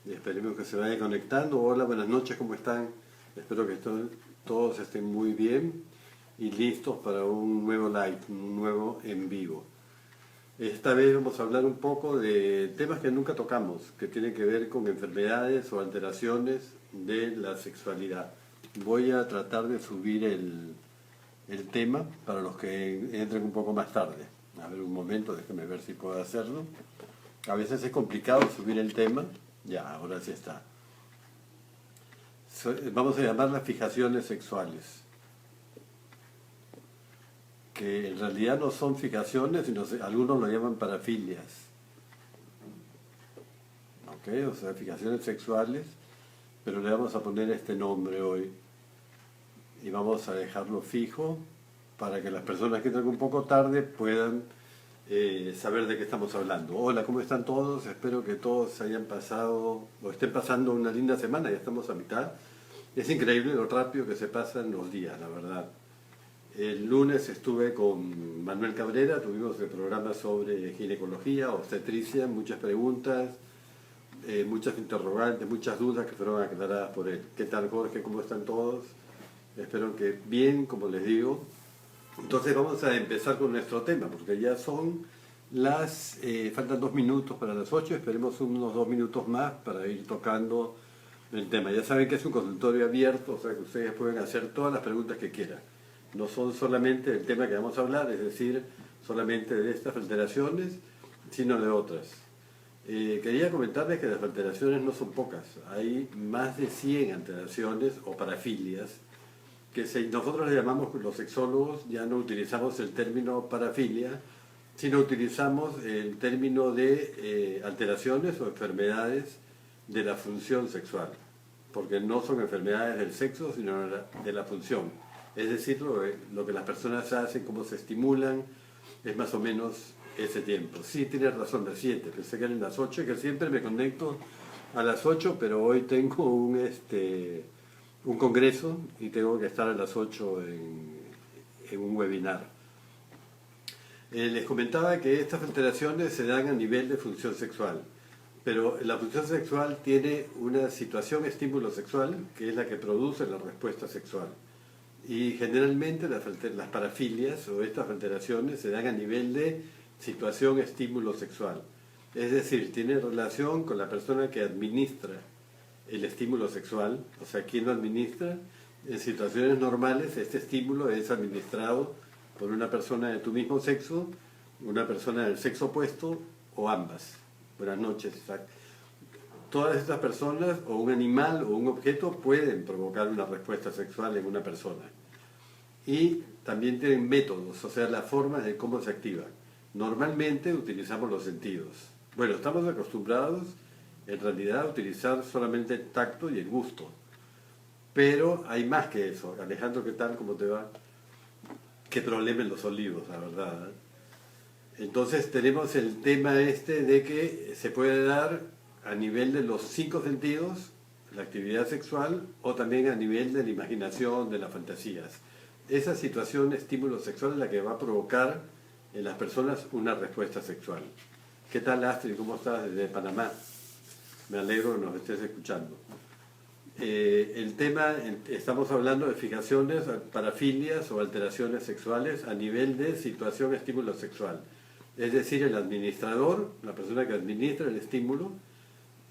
Esperemos que se vaya conectando. Hola, buenas noches, ¿cómo están? Espero que todos estén muy bien y listos para un nuevo live, un nuevo en vivo. Esta vez vamos a hablar un poco de temas que nunca tocamos, que tienen que ver con enfermedades o alteraciones de la sexualidad. Voy a tratar de subir el tema para los que entren un poco más tarde. A ver un momento, déjenme ver si puedo hacerlo. A veces es complicado subir el tema. Ya, ahora sí está. Vamos a llamarlas fijaciones sexuales, que en realidad no son fijaciones, sino algunos lo llaman parafilias. ¿Ok? O sea, fijaciones sexuales, pero le vamos a poner este nombre hoy. Y vamos a dejarlo fijo para que las personas que entran un poco tarde puedan saber de qué estamos hablando. Hola, ¿cómo están todos? Espero que todos hayan pasado o estén pasando una linda semana, ya estamos a mitad. Es increíble lo rápido que se pasan los días, la verdad. El lunes estuve con Manuel Cabrera, tuvimos el programa sobre ginecología, obstetricia, muchas preguntas, muchas interrogantes, muchas dudas que fueron aclaradas por él. ¿Qué tal, Jorge? ¿Cómo están todos? Espero que bien, como les digo. Entonces vamos a empezar con nuestro tema, porque ya son faltan 2 minutos para las 8, esperemos unos 2 minutos más para ir tocando el tema. Ya saben que es un consultorio abierto, o sea que ustedes pueden hacer todas las preguntas que quieran. No son solamente del tema que vamos a hablar, es decir, solamente de estas alteraciones, sino de otras. Quería comentarles que las alteraciones no son pocas, hay más de 100 alteraciones o parafilias, que nosotros le llamamos, los sexólogos, ya no utilizamos el término parafilia, sino utilizamos el término de alteraciones o enfermedades de la función sexual, porque no son enfermedades del sexo, sino de la función. Es decir, lo que las personas hacen, cómo se estimulan, es más o menos ese tiempo. Sí, tienes razón, las 7, pensé que eran las 8, que siempre me conecto a las 8, pero hoy tengo un congreso y tengo que estar a las 8 en un webinar. Les comentaba que estas alteraciones se dan a nivel de función sexual, pero la función sexual tiene una situación estímulo sexual que es la que produce la respuesta sexual. Y generalmente las parafilias o estas alteraciones se dan a nivel de situación estímulo sexual. Es decir, tiene relación con la persona que administra el estímulo sexual, o sea, ¿quién lo administra? En situaciones normales este estímulo es administrado por una persona de tu mismo sexo, una persona del sexo opuesto o ambas. Buenas noches, Isaac. Todas estas personas o un animal o un objeto pueden provocar una respuesta sexual en una persona. Y también tienen métodos, o sea, la forma de cómo se activa. Normalmente utilizamos los sentidos. Bueno, estamos acostumbrados en realidad a utilizar solamente el tacto y el gusto. Pero hay más que eso. Alejandro, ¿qué tal? ¿Cómo te va? Qué problema en los olivos, la verdad. Entonces tenemos el tema de que se puede dar a nivel de los 5 sentidos, la actividad sexual, o también a nivel de la imaginación, de las fantasías. Esa situación, estímulo sexual, es la que va a provocar en las personas una respuesta sexual. ¿Qué tal, Astrid? ¿Cómo estás desde Panamá? Me alegro que nos estés escuchando. El tema, estamos hablando de fijaciones, parafilias o alteraciones sexuales a nivel de situación estímulo sexual. Es decir, el administrador, la persona que administra el estímulo,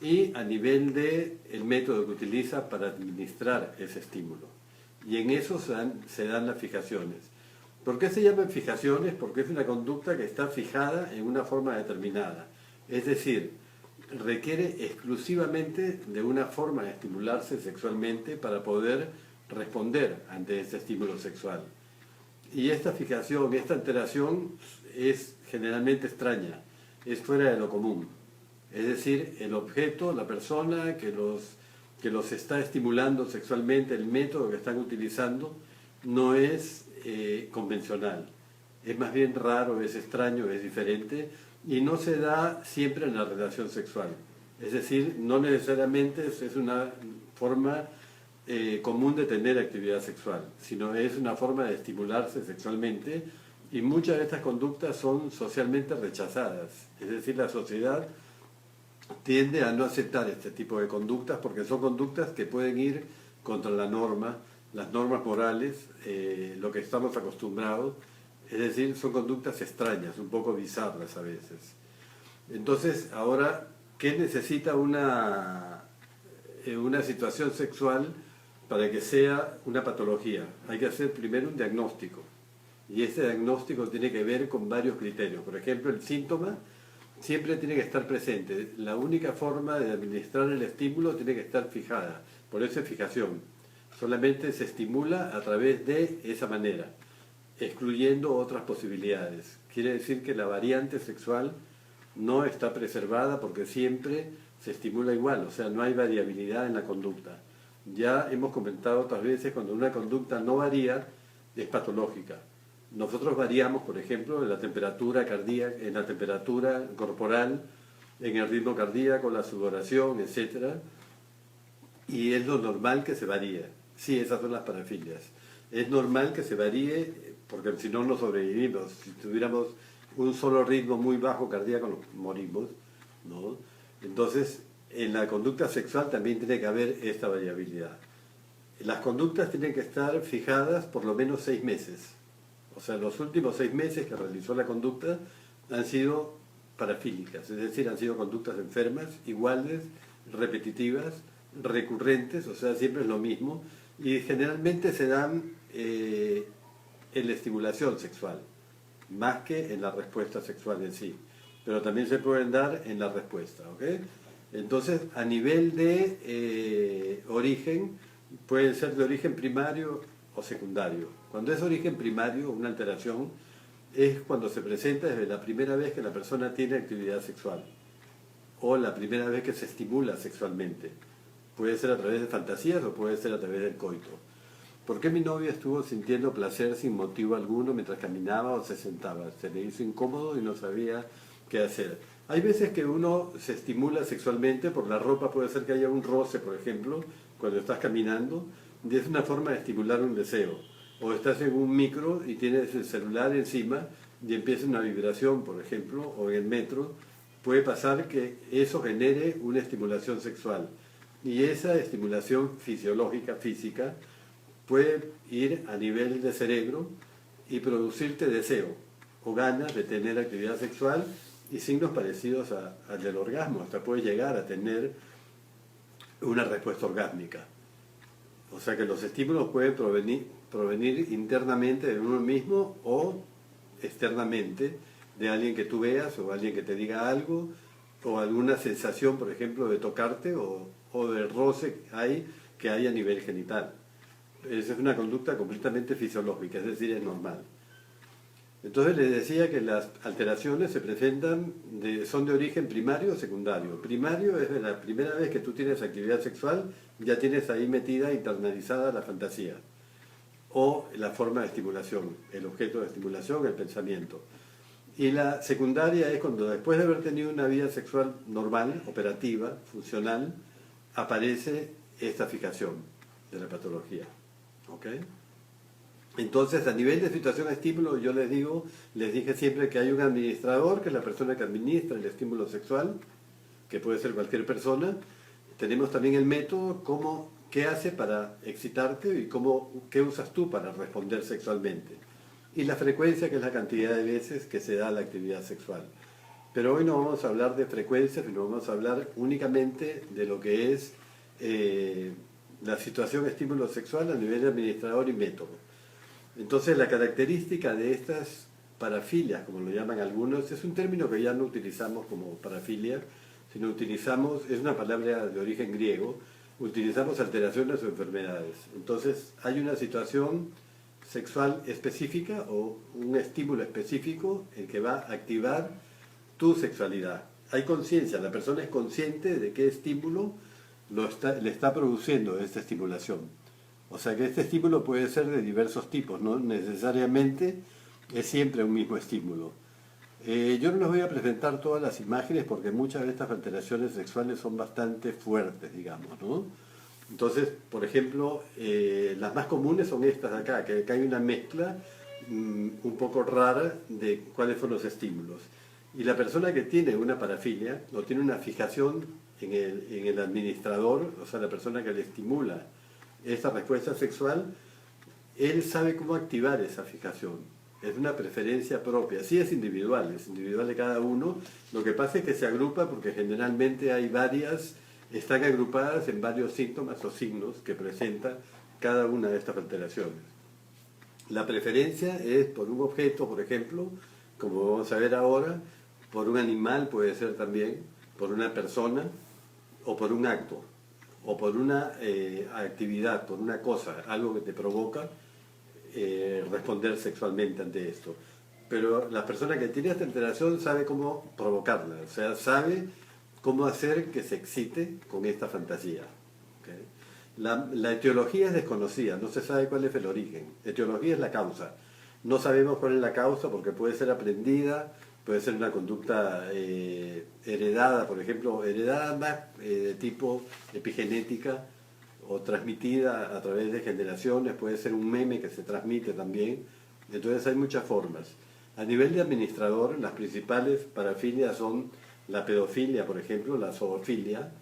y a nivel de el método que utiliza para administrar ese estímulo. Y en eso se dan las fijaciones. ¿Por qué se llaman fijaciones? Porque es una conducta que está fijada en una forma determinada. Es decir, requiere exclusivamente de una forma de estimularse sexualmente para poder responder ante ese estímulo sexual. Y esta fijación, esta alteración es generalmente extraña, es fuera de lo común. Es decir, el objeto, la persona que los está estimulando sexualmente, el método que están utilizando, no es convencional. Es más bien raro, es extraño, es diferente y no se da siempre en la relación sexual. Es decir, no necesariamente es una forma común de tener actividad sexual, sino es una forma de estimularse sexualmente y muchas de estas conductas son socialmente rechazadas. Es decir, la sociedad tiende a no aceptar este tipo de conductas porque son conductas que pueden ir contra la norma, las normas morales, lo que estamos acostumbrados, es decir, son conductas extrañas, un poco bizarras a veces. Entonces, ahora, ¿qué necesita una situación sexual para que sea una patología? Hay que hacer primero un diagnóstico. Y ese diagnóstico tiene que ver con varios criterios. Por ejemplo, el síntoma siempre tiene que estar presente. La única forma de administrar el estímulo tiene que estar fijada. Por eso es fijación. Solamente se estimula a través de esa manera, excluyendo otras posibilidades. Quiere decir que la variante sexual no está preservada porque siempre se estimula igual, o sea, no hay variabilidad en la conducta. Ya hemos comentado otras veces, cuando una conducta no varía, es patológica. Nosotros variamos, por ejemplo, en la temperatura cardíaca, en la temperatura corporal, en el ritmo cardíaco, la sudoración, etc. Y es lo normal que se varíe. Sí, esas son las parafilias. Es normal que se varíe, porque si no, no sobrevivimos. Si tuviéramos un solo ritmo muy bajo cardíaco, nos morimos, ¿no? Entonces, en la conducta sexual también tiene que haber esta variabilidad. Las conductas tienen que estar fijadas por lo menos 6 meses. O sea, los últimos 6 meses que realizó la conducta han sido parafílicas, es decir, han sido conductas enfermas, iguales, repetitivas, recurrentes, o sea, siempre es lo mismo, y generalmente se dan en la estimulación sexual, más que en la respuesta sexual en sí, pero también se pueden dar en la respuesta, ¿ok? Entonces, a nivel de origen, pueden ser de origen primario o secundario. Cuando es origen primario, una alteración, es cuando se presenta desde la primera vez que la persona tiene actividad sexual o la primera vez que se estimula sexualmente. Puede ser a través de fantasías o puede ser a través del coito. ¿Por qué mi novia estuvo sintiendo placer sin motivo alguno mientras caminaba o se sentaba? Se le hizo incómodo y no sabía qué hacer. Hay veces que uno se estimula sexualmente por la ropa, puede ser que haya un roce, por ejemplo, cuando estás caminando, y es una forma de estimular un deseo. O estás en un micro y tienes el celular encima y empieza una vibración, por ejemplo, o en el metro, puede pasar que eso genere una estimulación sexual. Y esa estimulación fisiológica, física, puede ir a nivel de cerebro y producirte deseo o ganas de tener actividad sexual y signos parecidos al del orgasmo. Hasta puede llegar a tener una respuesta orgásmica. O sea que los estímulos pueden provenir internamente de uno mismo o externamente de alguien que tú veas o alguien que te diga algo o alguna sensación, por ejemplo, de tocarte o del roce que hay a nivel genital. Esa es una conducta completamente fisiológica, es decir, es normal. Entonces les decía que las alteraciones se presentan, son de origen primario o secundario. Primario es de la primera vez que tú tienes actividad sexual, ya tienes ahí metida, internalizada la fantasía o la forma de estimulación, el objeto de estimulación, el pensamiento. Y la secundaria es cuando después de haber tenido una vida sexual normal, operativa, funcional, aparece esta fijación de la patología. ¿Ok? Entonces, a nivel de situación de estímulo, yo les dije siempre que hay un administrador, que es la persona que administra el estímulo sexual, que puede ser cualquier persona. Tenemos también el método, qué hace para excitarte y qué usas tú para responder sexualmente. Y la frecuencia, que es la cantidad de veces que se da la actividad sexual. Pero hoy no vamos a hablar de frecuencia, sino vamos a hablar únicamente de lo que es la situación de estímulo sexual a nivel de administrador y método. Entonces, la característica de estas parafilias, como lo llaman algunos, es un término que ya no utilizamos como parafilia, sino es una palabra de origen griego, utilizamos alteraciones o enfermedades. Entonces, hay una situación sexual específica o un estímulo específico el que va a activar tu sexualidad. Hay conciencia, la persona es consciente de qué estímulo le está produciendo esta estimulación. O sea que este estímulo puede ser de diversos tipos, no necesariamente es siempre un mismo estímulo. Yo no les voy a presentar todas las imágenes porque muchas de estas alteraciones sexuales son bastante fuertes, digamos, ¿no? Entonces, por ejemplo, las más comunes son estas de acá, que acá hay una mezcla un poco rara de cuáles son los estímulos. Y la persona que tiene una parafilia o tiene una fijación en el administrador, o sea, la persona que le estimula esa respuesta sexual, él sabe cómo activar esa fijación. Es una preferencia propia. Sí es individual de cada uno. Lo que pasa es que se agrupa porque generalmente hay varias, están agrupadas en varios síntomas o signos que presenta cada una de estas alteraciones. La preferencia es por un objeto, por ejemplo, como vamos a ver ahora, por un animal puede ser también, por una persona o por un acto, o por una actividad, por una cosa, algo que te provoca responder sexualmente ante esto. Pero la persona que tiene esta alteración sabe cómo provocarla, o sea, sabe cómo hacer que se excite con esta fantasía. ¿Okay? La etiología es desconocida, no se sabe cuál es el origen. Etiología es la causa. No sabemos cuál es la causa porque puede ser aprendida, puede ser una conducta heredada, por ejemplo, heredada más de tipo epigenética o transmitida a través de generaciones, puede ser un meme que se transmite también. Entonces hay muchas formas. A nivel de administrador, las principales parafilias son la pedofilia, por ejemplo, la zoofilia,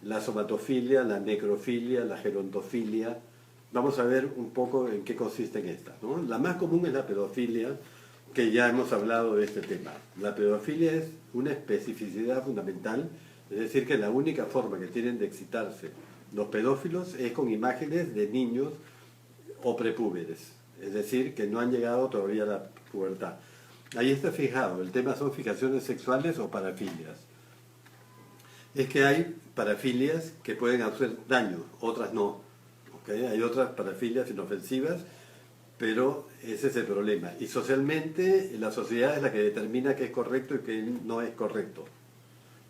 la somatofilia, la necrofilia, la gerontofilia. Vamos a ver un poco en qué consisten estas, ¿no? La más común es la pedofilia, que ya hemos hablado de este tema. La pedofilia es una especificidad fundamental, es decir, que la única forma que tienen de excitarse los pedófilos es con imágenes de niños o prepúberes, es decir, que no han llegado todavía a la pubertad. Ahí está fijado, el tema son fijaciones sexuales o parafilias. Es que hay parafilias que pueden hacer daño, otras no. ¿Okay? Hay otras parafilias inofensivas, pero ese es el problema. Y socialmente la sociedad es la que determina qué es correcto y qué no es correcto.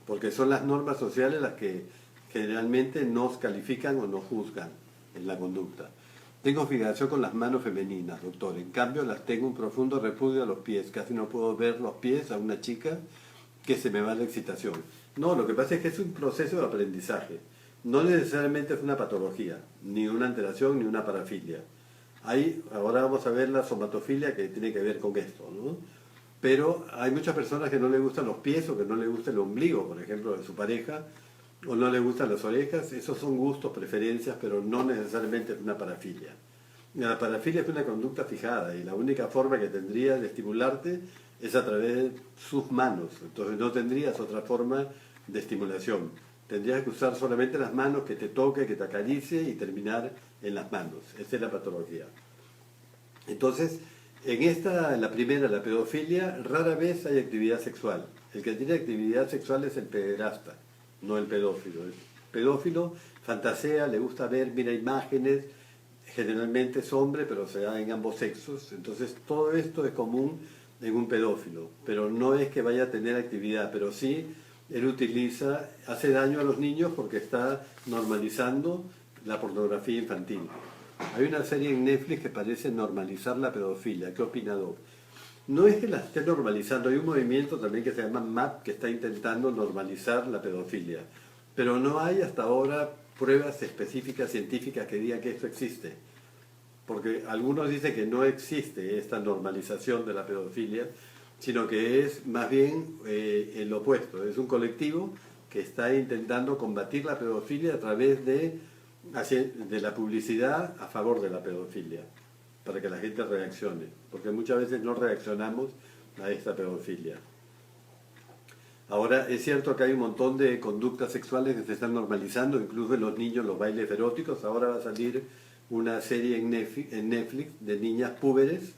Porque son las normas sociales las que generalmente nos califican o nos juzgan en la conducta. Tengo fijación con las manos femeninas, doctor. En cambio, las tengo un profundo repudio a los pies. Casi no puedo ver los pies a una chica que se me va la excitación. No, lo que pasa es que es un proceso de aprendizaje. No necesariamente es una patología, ni una alteración, ni una parafilia. Ahora vamos a ver la somatofilia que tiene que ver con esto, ¿no? Pero hay muchas personas que no les gustan los pies o que no les gusta el ombligo, por ejemplo, de su pareja, o no les gustan las orejas. Esos son gustos, preferencias, pero no necesariamente es una parafilia. La parafilia es una conducta fijada y la única forma que tendría de estimularte es a través de sus manos. Entonces no tendrías otra forma de estimulación. Tendrías que usar solamente las manos, que te toque, que te acaricie y terminar en las manos. Esa es la patología. Entonces, en la primera, la pedofilia, rara vez hay actividad sexual. El que tiene actividad sexual es el pederasta, no el pedófilo. El pedófilo fantasea, le gusta ver, mira imágenes, generalmente es hombre, pero se da en ambos sexos. Entonces, todo esto es común en un pedófilo, pero no es que vaya a tener actividad, pero sí él hace daño a los niños porque está normalizando la pornografía infantil. Hay una serie en Netflix que parece normalizar la pedofilia. ¿Qué opina, Doc? No es que la esté normalizando, hay un movimiento también que se llama MAP que está intentando normalizar la pedofilia, pero no hay hasta ahora pruebas específicas científicas que digan que esto existe, porque algunos dicen que no existe esta normalización de la pedofilia, sino que es más bien el opuesto, es un colectivo que está intentando combatir la pedofilia a través de la publicidad a favor de la pedofilia, para que la gente reaccione, porque muchas veces no reaccionamos a esta pedofilia. Ahora, es cierto que hay un montón de conductas sexuales que se están normalizando, incluso en los niños, los bailes eróticos. Ahora va a salir una serie en Netflix de niñas púberes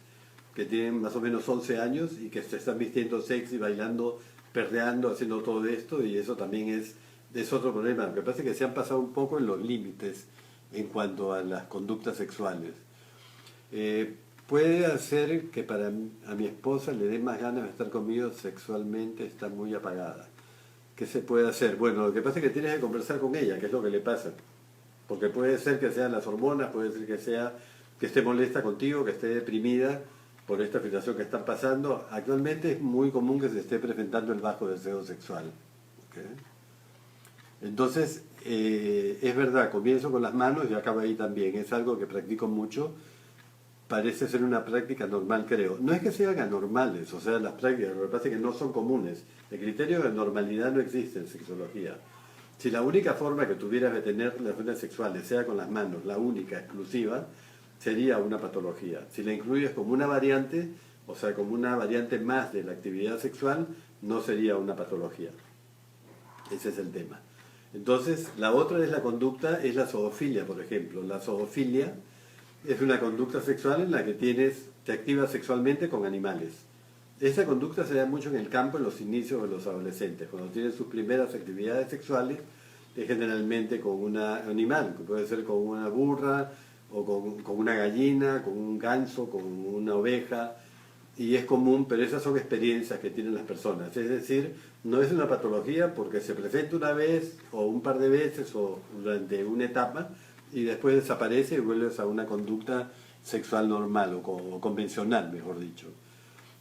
que tienen más o menos 11 años y que se están vistiendo sexy, bailando, perreando, haciendo todo esto, y eso también es otro problema. Lo que pasa es que se han pasado un poco en los límites en cuanto a las conductas sexuales. Puede hacer que a mi esposa le dé más ganas de estar conmigo sexualmente, está muy apagada. ¿Qué se puede hacer? Bueno, lo que pasa es que tienes que conversar con ella, qué es lo que le pasa. Porque puede ser que sean las hormonas, puede ser que esté molesta contigo, que esté deprimida por esta situación que están pasando. Actualmente es muy común que se esté presentando el bajo deseo sexual. ¿Okay? Entonces, es verdad, comienzo con las manos y acabo ahí también. Es algo que practico mucho. parece ser una práctica normal, creo. No es que sean anormales, o sea, las prácticas, lo que pasa es que no son comunes. El criterio de normalidad no existe en sexología. Si la única forma que tuvieras de tener relaciones sexuales sea con las manos, la única, exclusiva, sería una patología. Si la incluyes como una variante, o sea, como una variante más de la actividad sexual, no sería una patología. Ese es el tema. Entonces, la otra es la conducta, es la zoofilia, por ejemplo. La zoofilia es una conducta sexual en la que te activas sexualmente con animales. Esa conducta se da mucho en el campo en los inicios de los adolescentes. Cuando tienen sus primeras actividades sexuales, es generalmente con un animal, que puede ser con una burra, o con una gallina, con un ganso, con una oveja, y es común, pero esas son experiencias que tienen las personas. Es decir, no es una patología porque se presenta una vez o un par de veces o durante una etapa y después desaparece y vuelves a una conducta sexual normal o convencional, mejor dicho.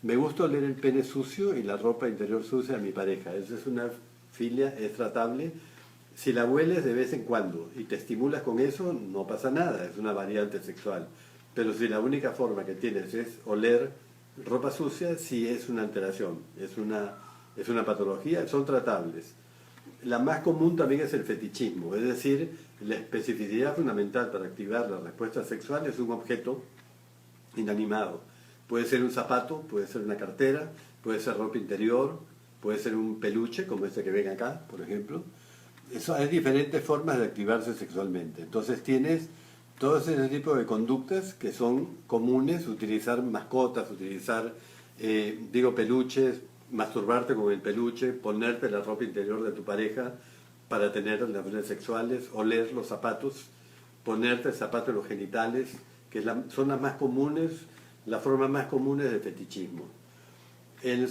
Me gusta oler el pene sucio y la ropa interior sucia a mi pareja. Esa es una filia, es tratable. Si la hueles de vez en cuando y te estimulas con eso, no pasa nada, es una variante sexual. Pero si la única forma que tienes es oler ropa sucia, sí es una alteración, es una patología, son tratables. La más común también es el fetichismo, es decir, la especificidad fundamental para activar la respuesta sexual es un objeto inanimado. Puede ser un zapato, puede ser una cartera, puede ser ropa interior, puede ser un peluche, como este que ven acá, por ejemplo. Hay diferentes formas de activarse sexualmente. Entonces tienes todo ese tipo de conductas que son comunes, utilizar mascotas, utilizar, peluches, masturbarte con el peluche, ponerte la ropa interior de tu pareja para tener relaciones sexuales, oler los zapatos, ponerte el zapato en los genitales, que son las más comunes, las formas más comunes de fetichismo. El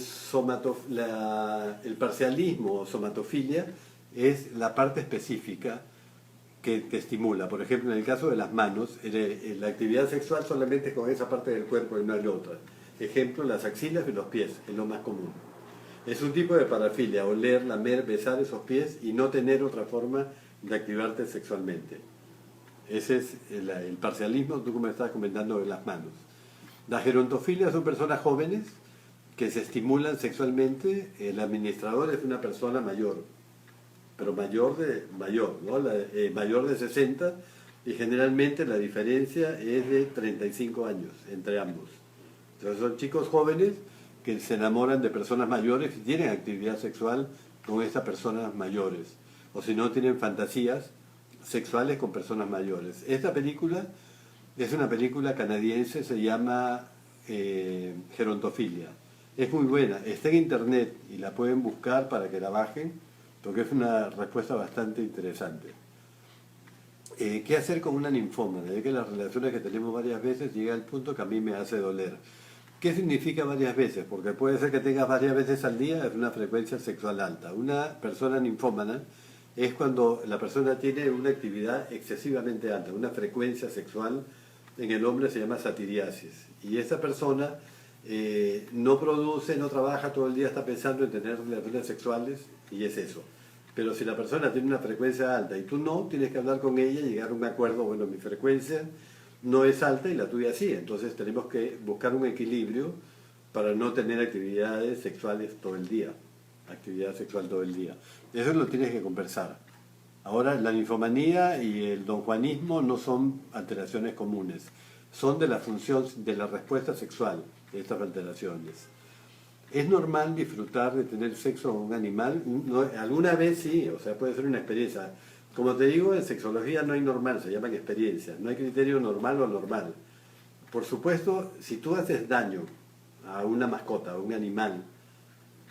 parcialismo o somatofilia es la parte específica que estimula. Por ejemplo, en el caso de las manos, la actividad sexual solamente es con esa parte del cuerpo y no en otra. Ejemplo, las axilas y los pies, es lo más común. Es un tipo de parafilia, oler, lamer, besar esos pies y no tener otra forma de activarte sexualmente. Ese es el parcialismo, tú como estabas comentando, de las manos. La gerontofilia son personas jóvenes que se estimulan sexualmente. El administrador es una persona mayor, pero mayor, ¿no? Mayor de 60, y generalmente la diferencia es de 35 años entre ambos. Entonces son chicos jóvenes que se enamoran de personas mayores y tienen actividad sexual con estas personas mayores, o si no tienen fantasías sexuales con personas mayores. Esta película es una película canadiense, se llama Gerontofilia. Es muy buena, está en internet y la pueden buscar para que la bajen, porque es una respuesta bastante interesante. ¿Qué hacer con una ninfómana? Es que las relaciones que tenemos varias veces llega al punto que a mí me hace doler. ¿Qué significa varias veces? Porque puede ser que tengas varias veces al día, es una frecuencia sexual alta. Una persona ninfómana es cuando la persona tiene una actividad excesivamente alta, una frecuencia sexual. En el hombre se llama satiriasis. Y esa persona no produce, no trabaja, todo el día está pensando en tener relaciones sexuales y es eso. Pero si la persona tiene una frecuencia alta y tú no, tienes que hablar con ella y llegar a un acuerdo. Bueno, mi frecuencia no es alta y la tuya sí, entonces tenemos que buscar un equilibrio para no tener actividades sexuales todo el día, actividad sexual todo el día. Eso lo tienes que conversar. Ahora, la ninfomanía y el donjuanismo no son alteraciones comunes, son de la función de la respuesta sexual de estas alteraciones. ¿Es normal disfrutar de tener sexo con un animal? No, alguna vez sí, o sea, puede ser una experiencia. Como te digo, en sexología no hay normal, se llaman experiencias, no hay criterio normal o anormal. Por supuesto, si tú haces daño a una mascota, a un animal,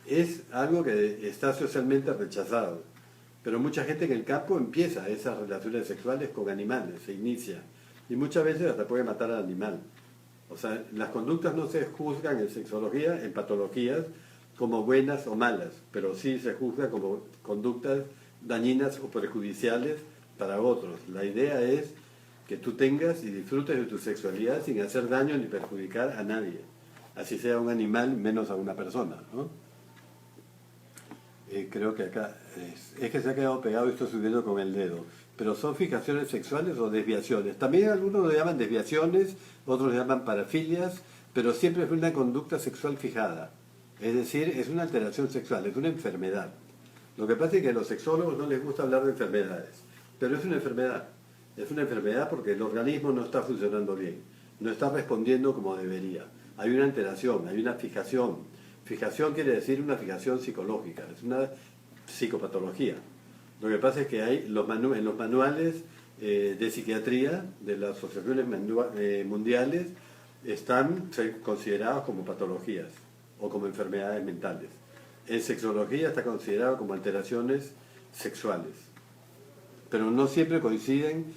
es algo que está socialmente rechazado. Pero mucha gente en el campo empieza esas relaciones sexuales con animales, se inicia. Y muchas veces hasta puede matar al animal. O sea, las conductas no se juzgan en sexología, en patologías, como buenas o malas, pero sí se juzgan como conductas dañinas o perjudiciales para otros. La idea es que tú tengas y disfrutes de tu sexualidad sin hacer daño ni perjudicar a nadie, así sea un animal, menos a una persona, ¿no? Creo que acá es que se ha quedado pegado y estoy subiendo con el dedo. pero son fijaciones sexuales o desviaciones. También algunos lo llaman desviaciones, otros lo llaman parafilias, pero siempre es una conducta sexual fijada. Es decir, es una alteración sexual, es una enfermedad. Lo que pasa es que a los sexólogos no les gusta hablar de enfermedades, pero es una enfermedad. Es una enfermedad porque el organismo no está funcionando bien, no está respondiendo como debería. Hay una alteración, hay una fijación. Fijación quiere decir una fijación psicológica, es una psicopatología. Lo que pasa es que hay en los manuales de psiquiatría de las asociaciones mundiales están considerados como patologías o como enfermedades mentales. En sexología está considerado como alteraciones sexuales. Pero no siempre coinciden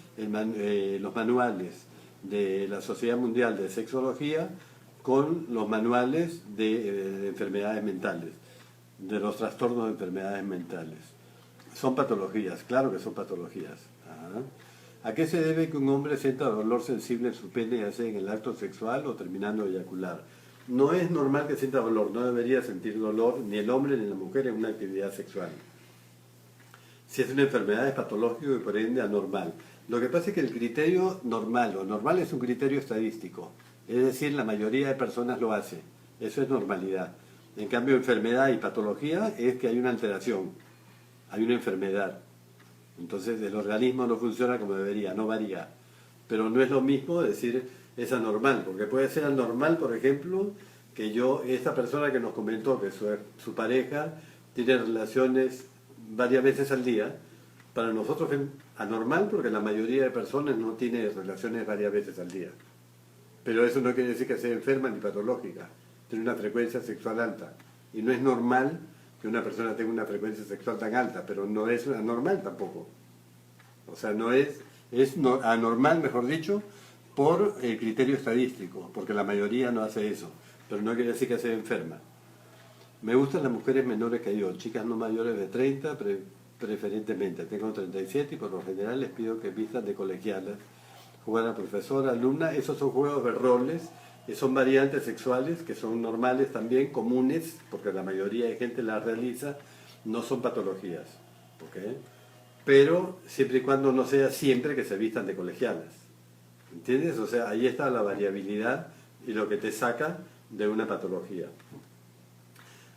los manuales de la Sociedad Mundial de Sexología con los manuales de enfermedades mentales, de los trastornos de enfermedades mentales. Son patologías, claro que son patologías. ¿A qué se debe que un hombre sienta dolor sensible en su pene, ya sea en el acto sexual o terminando de eyacular? No es normal que sienta dolor, no debería sentir dolor ni el hombre ni la mujer en una actividad sexual. Si es una enfermedad es patológico y por ende anormal. Lo que pasa es que el criterio normal, o normal es un criterio estadístico, es decir, la mayoría de personas lo hace, eso es normalidad. En cambio, enfermedad y patología es que hay una alteración, hay una enfermedad. Entonces el organismo no funciona como debería, no varía. Pero no es lo mismo decir es anormal, porque puede ser anormal, por ejemplo, que esta persona que nos comentó que su pareja tiene relaciones varias veces al día, para nosotros es anormal porque la mayoría de personas no tiene relaciones varias veces al día. Pero eso no quiere decir que sea enferma ni patológica, tiene una frecuencia sexual alta. Y no es normal que una persona tenga una frecuencia sexual tan alta, pero no es anormal tampoco. O sea, anormal, mejor dicho, por el criterio estadístico, porque la mayoría no hace eso, pero no quiere decir que sea enferma. Me gustan las mujeres menores que yo, chicas no mayores de 30, preferentemente. Tengo 37 y por lo general les pido que vistan de colegialas, jugar a profesora, alumna. Esos son juegos de roles, son variantes sexuales que son normales también, comunes, porque la mayoría de gente las realiza, no son patologías. ¿Okay? Pero siempre y cuando no sea siempre que se vistan de colegialas. ¿Entiendes? O sea, ahí está la variabilidad y lo que te saca de una patología.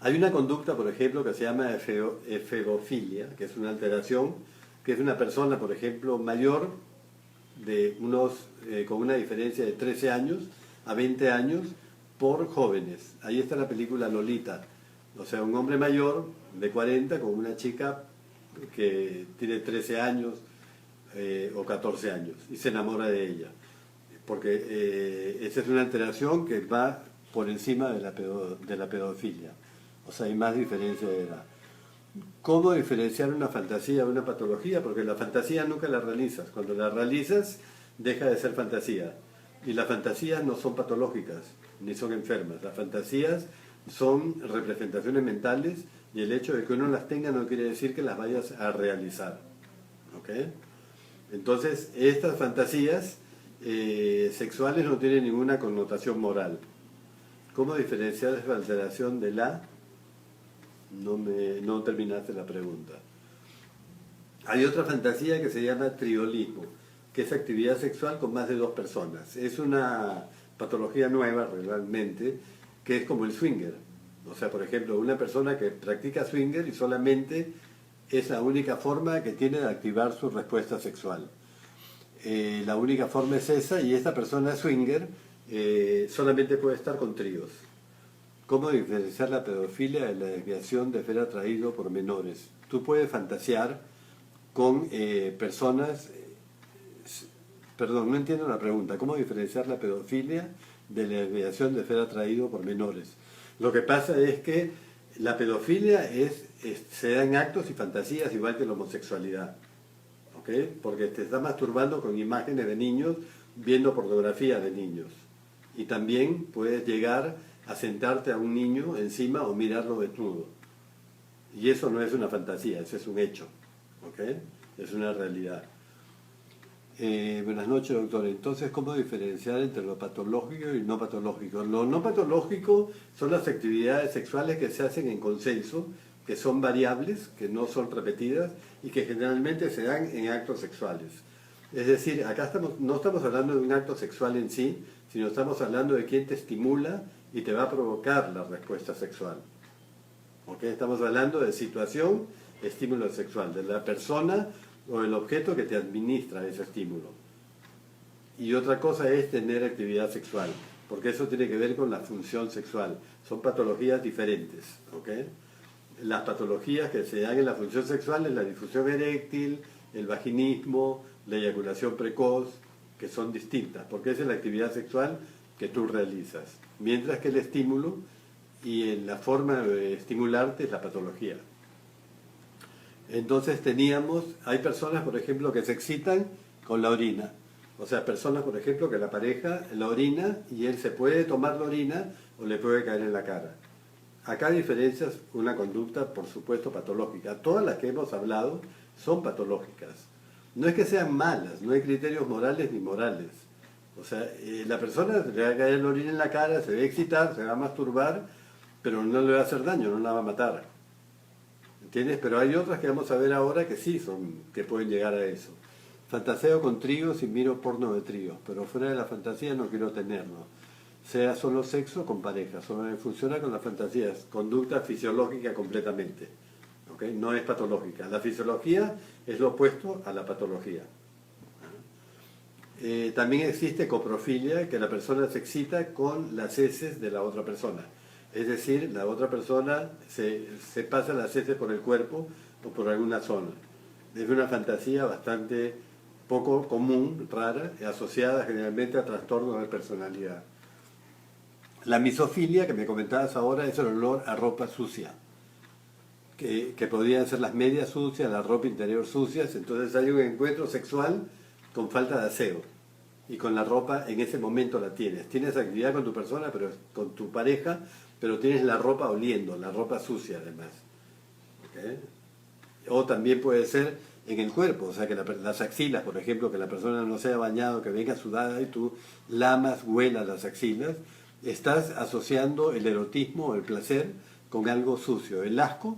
Hay una conducta, por ejemplo, que se llama efebofilia, que es una alteración, que es una persona, por ejemplo, mayor, con una diferencia de 13 años a 20 años, por jóvenes. Ahí está la película Lolita. O sea, un hombre mayor de 40 con una chica que tiene 13 años o 14 años y se enamora de ella. Porque esa es una alteración que va por encima de la pedofilia. O sea, hay más diferencia de edad. ¿Cómo diferenciar una fantasía de una patología? Porque la fantasía nunca la realizas. Cuando la realizas, deja de ser fantasía. Y las fantasías no son patológicas, ni son enfermas. Las fantasías son representaciones mentales y el hecho de que uno las tenga no quiere decir que las vayas a realizar. ¿Ok? Entonces, estas fantasías sexuales no tienen ninguna connotación moral. ¿Cómo diferenciar la alteración de la...? No terminaste la pregunta. Hay otra fantasía que se llama triolismo, que es actividad sexual con más de 2 personas. Es una patología nueva realmente, que es como el swinger. O sea, por ejemplo, una persona que practica swinger y solamente es la única forma que tiene de activar su respuesta sexual. La única forma es esa, y esta persona swinger solamente puede estar con tríos. ¿Cómo diferenciar la pedofilia de la desviación de ser atraído por menores? Tú puedes fantasear con personas... Perdón, no entiendo la pregunta. ¿Cómo diferenciar la pedofilia de la desviación de ser atraído por menores? Lo que pasa es que la pedofilia se da en actos y fantasías igual que la homosexualidad. ¿Okay? Porque te está masturbando con imágenes de niños, viendo pornografía de niños. Y también puedes llegar a sentarte a un niño encima o mirarlo desnudo. Y eso no es una fantasía, eso es un hecho. ¿Okay? Es una realidad. Buenas noches, doctor. Entonces, ¿cómo diferenciar entre lo patológico y no patológico? Lo no patológico son las actividades sexuales que se hacen en consenso, que son variables, que no son repetidas y que generalmente se dan en actos sexuales. Es decir, acá no estamos hablando de un acto sexual en sí, sino estamos hablando de quién te estimula y te va a provocar la respuesta sexual. ¿Ok? Estamos hablando de situación, estímulo sexual, de la persona o el objeto que te administra ese estímulo. Y otra cosa es tener actividad sexual, porque eso tiene que ver con la función sexual. Son patologías diferentes. ¿Ok? Las patologías que se dan en la función sexual es la disfunción eréctil, el vaginismo, la eyaculación precoz, que son distintas, porque esa es la actividad sexual que tú realizas. Mientras que el estímulo y la forma de estimularte es la patología. Entonces hay personas, por ejemplo, que se excitan con la orina. O sea, personas, por ejemplo, que la pareja la orina y él se puede tomar la orina o le puede caer en la cara. Acá diferencias una conducta, por supuesto, patológica. Todas las que hemos hablado son patológicas. No es que sean malas, no hay criterios morales ni morales. O sea, la persona le va a caer la orina en la cara, se va a excitar, se va a masturbar, pero no le va a hacer daño, no la va a matar. ¿Entiendes? Pero hay otras que vamos a ver ahora que sí que pueden llegar a eso. Fantaseo con tríos y miro porno de tríos, pero fuera de la fantasía no quiero tenerlo. Sea solo sexo con pareja, solo funciona con las fantasías, conducta fisiológica completamente. ¿Okay? No es patológica. La fisiología es lo opuesto a la patología. También existe coprofilia, que la persona se excita con las heces de la otra persona. Es decir, la otra persona se pasa las heces por el cuerpo o por alguna zona. Es una fantasía bastante poco común, rara, asociada generalmente a trastornos de personalidad. La misofilia, que me comentabas ahora, es el olor a ropa sucia, que podrían ser las medias sucias, la ropa interior sucias. Entonces hay un encuentro sexual con falta de aseo, y con la ropa en ese momento la tienes. Tienes actividad con tu persona, pero con tu pareja, pero tienes la ropa oliendo, la ropa sucia además. ¿Okay? O también puede ser en el cuerpo, o sea que las axilas, por ejemplo, que la persona no se haya bañado, que venga sudada y tú lamas, huelas las axilas, estás asociando el erotismo o el placer con algo sucio. El asco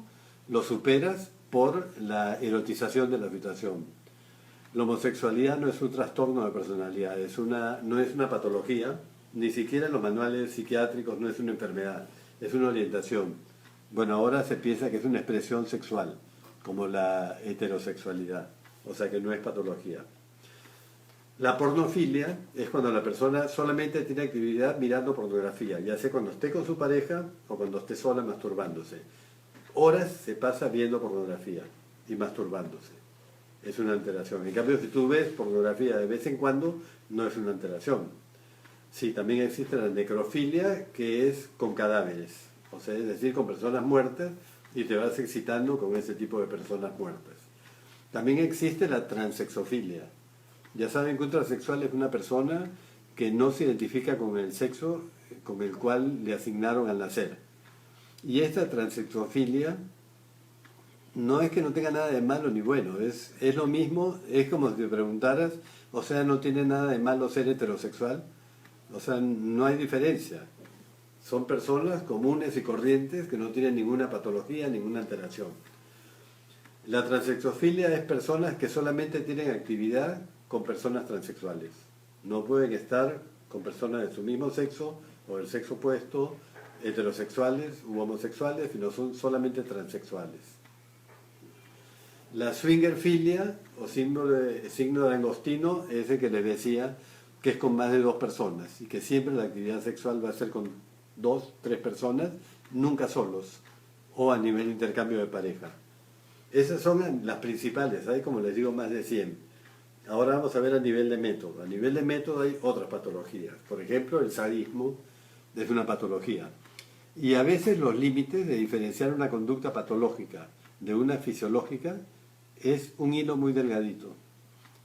lo superas por la erotización de la situación. La homosexualidad no es un trastorno de personalidad, no es una patología, ni siquiera en los manuales psiquiátricos no es una enfermedad, es una orientación. Bueno, ahora se piensa que es una expresión sexual, como la heterosexualidad, o sea que no es patología. La pornofilia es cuando la persona solamente tiene actividad mirando pornografía, ya sea cuando esté con su pareja o cuando esté sola masturbándose. Horas se pasa viendo pornografía y masturbándose. Es una alteración. En cambio, si tú ves pornografía de vez en cuando, no es una alteración. Sí, también existe la necrofilia, que es con cadáveres, o sea, es decir, con personas muertas, y te vas excitando con ese tipo de personas muertas. También existe la transexofilia. Ya saben que un transexual es una persona que no se identifica con el sexo con el cual le asignaron al nacer. Y esta transexofilia no es que no tenga nada de malo ni bueno, es lo mismo, es como si te preguntaras, o sea, no tiene nada de malo ser heterosexual, o sea, no hay diferencia. Son personas comunes y corrientes que no tienen ninguna patología, ninguna alteración. La transexofilia es personas que solamente tienen actividad con personas transexuales. No pueden estar con personas de su mismo sexo o del sexo opuesto, heterosexuales u homosexuales, sino son solamente transexuales. La swingerfilia, o signo de Agostino, es el que les decía que es con más de 2 personas y que siempre la actividad sexual va a ser con 2, 3 personas, nunca solos, o a nivel de intercambio de pareja. Esas son las principales, hay como les digo más de 100. Ahora vamos a ver a nivel de método. A nivel de método hay otras patologías. Por ejemplo, el sadismo es una patología. Y a veces los límites de diferenciar una conducta patológica de una fisiológica es un hilo muy delgadito.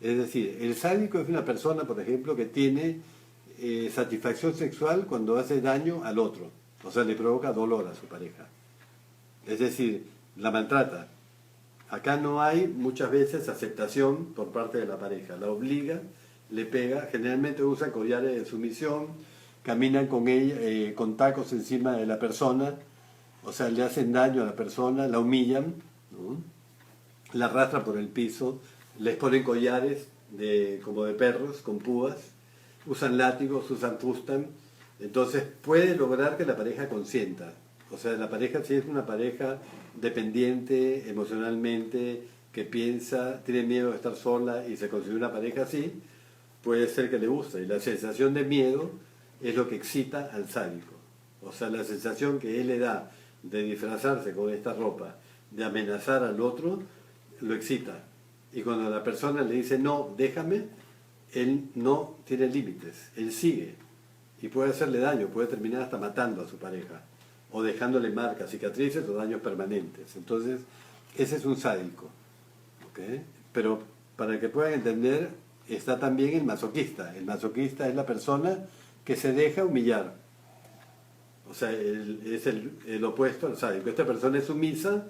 Es decir, el sádico es una persona, por ejemplo, que tiene satisfacción sexual cuando hace daño al otro, o sea, le provoca dolor a su pareja. Es decir, la maltrata. Acá no hay muchas veces aceptación por parte de la pareja, la obliga, le pega, generalmente usan collares de sumisión, caminan con ella, con tacos encima de la persona, O sea, le hacen daño a la persona, la humillan, ¿no? La arrastran por el piso, les ponen collares como de perros, con púas, usan látigos, usan fustan. Entonces puede lograr que la pareja consienta. O sea, la pareja, si es una pareja dependiente emocionalmente, que piensa, tiene miedo de estar sola y se consigue una pareja así, puede ser que le guste. Y la sensación de miedo es lo que excita al sádico. O sea, la sensación que él le da de disfrazarse con esta ropa, de amenazar al otro, lo excita. Y cuando la persona le dice no, déjame, él no tiene límites, él sigue. Y puede hacerle daño, puede terminar hasta matando a su pareja, o dejándole marcas, cicatrices o daños permanentes. Entonces, ese es un sádico. ¿Ok? Pero para que puedan entender, está también el masoquista. El masoquista es la persona que se deja humillar. O sea, es el opuesto al sádico. Esta persona es sumisa,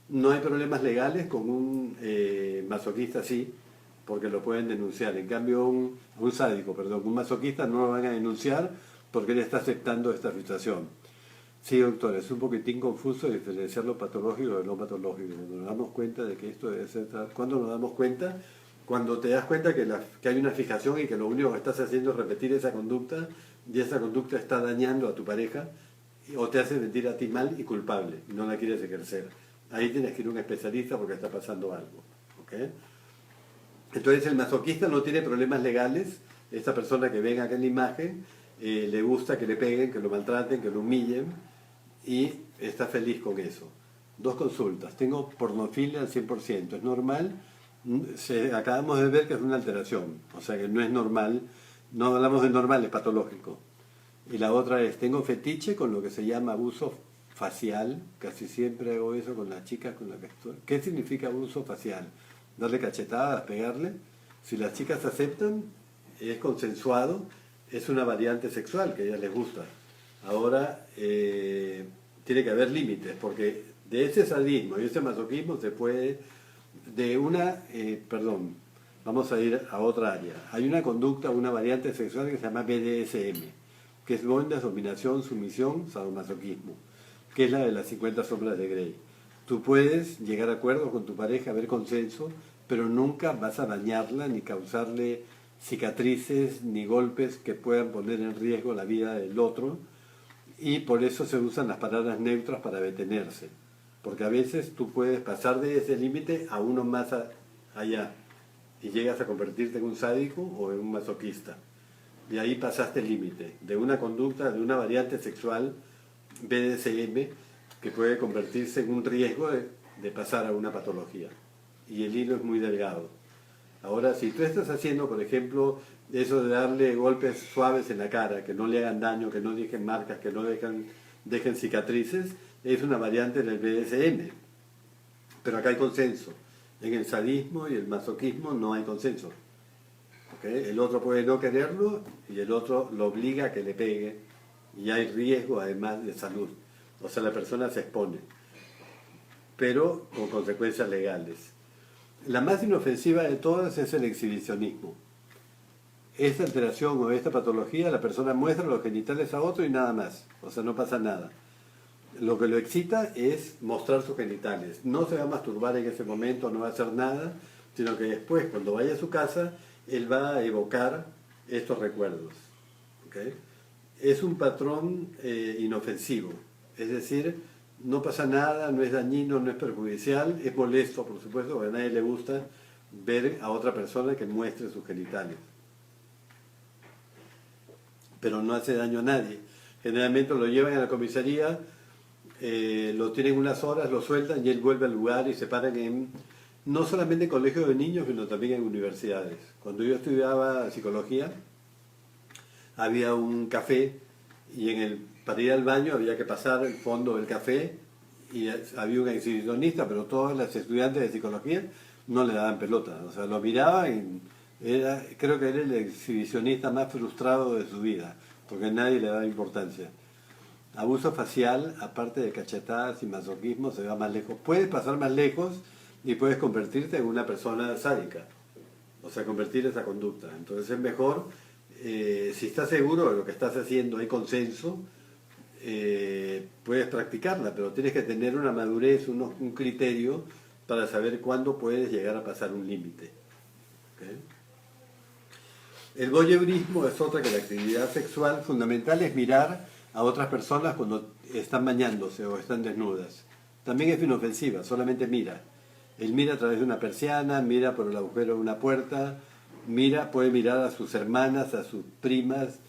no hay problemas legales con un masoquista así, porque lo pueden denunciar. En cambio, un sádico, perdón, un masoquista no lo van a denunciar porque él está aceptando esta situación. Sí, doctor, es un poquitín confuso diferenciar lo patológico de lo patológico. Cuando nos damos cuenta de que esto debe ser... ¿Cuándo nos damos cuenta? Cuando te das cuenta que hay una fijación y que lo único que estás haciendo es repetir esa conducta y esa conducta está dañando a tu pareja o te hace sentir a ti mal y culpable y no la quieres ejercer. Ahí tienes que ir a un especialista porque está pasando algo. ¿Okay? Entonces el masoquista no tiene problemas legales. Esta persona que ven acá en la imagen le gusta que le peguen, que lo maltraten, que lo humillen y está feliz con eso. 2 consultas. Tengo pornofilia al 100%. ¿Es normal? Acabamos de ver que es una alteración. O sea que no es normal. No hablamos de normal, es patológico. Y la otra es, tengo fetiche con lo que se llama abuso facial. Casi siempre hago eso con las chicas con las que estoy. ¿Qué significa abuso facial? Darle cachetadas, pegarle. Si las chicas aceptan, es consensuado, es una variante sexual que a ellas les gusta. Ahora, tiene que haber límites, porque de ese sadismo y ese masoquismo se puede, vamos a ir a otra área. Hay una conducta, una variante sexual que se llama BDSM, que es bondage, dominación, sumisión, sadomasoquismo, que es la de las 50 sombras de Grey. Tú puedes llegar a acuerdos con tu pareja, haber consenso, pero nunca vas a dañarla ni causarle cicatrices ni golpes que puedan poner en riesgo la vida del otro, y por eso se usan las palabras neutras para detenerse, porque a veces tú puedes pasar de ese límite a uno más allá y llegas a convertirte en un sádico o en un masoquista, y ahí pasaste el límite de una conducta, de una variante sexual BDSM que puede convertirse en un riesgo de pasar a una patología, y el hilo es muy delgado. Ahora, si tú estás haciendo, por ejemplo, eso de darle golpes suaves en la cara, que no le hagan daño, que no dejen marcas, que no dejen cicatrices, es una variante del BDSM. Pero acá hay consenso. En el sadismo y el masoquismo no hay consenso. ¿Okay? El otro puede no quererlo y el otro lo obliga a que le pegue. Y hay riesgo además de salud. O sea, la persona se expone, pero con consecuencias legales. La más inofensiva de todas es el exhibicionismo. Esta alteración o esta patología, la persona muestra los genitales a otro y nada más. O sea, no pasa nada. Lo que lo excita es mostrar sus genitales. No se va a masturbar en ese momento, no va a hacer nada, sino que después, cuando vaya a su casa, él va a evocar estos recuerdos. ¿Okay? Es un patrón inofensivo. Es decir, no pasa nada, no es dañino, no es perjudicial, es molesto, por supuesto, porque a nadie le gusta ver a otra persona que muestre sus genitales. Pero no hace daño a nadie. Generalmente lo llevan a la comisaría, lo tienen unas horas, lo sueltan y él vuelve al lugar y se paran no solamente en colegios de niños, sino también en universidades. Cuando yo estudiaba psicología, había un café y para ir al baño había que pasar el fondo del café y había un exhibicionista, pero todos los estudiantes de psicología no le daban pelota. O sea, lo miraban y creo que era el exhibicionista más frustrado de su vida, porque nadie le daba importancia. Abuso facial, aparte de cachetadas y masoquismo, se va más lejos. Puedes pasar más lejos y puedes convertirte en una persona sádica. O sea, convertir esa conducta. Entonces es mejor, si estás seguro de lo que estás haciendo, hay consenso, puedes practicarla, pero tienes que tener una madurez, un criterio para saber cuándo puedes llegar a pasar un límite. ¿Okay? El voyeurismo es otra que la actividad sexual fundamental es mirar a otras personas cuando están bañándose o están desnudas. También es inofensiva, solamente mira. Él mira a través de una persiana, mira por el agujero de una puerta, puede mirar a sus hermanas, a sus primas,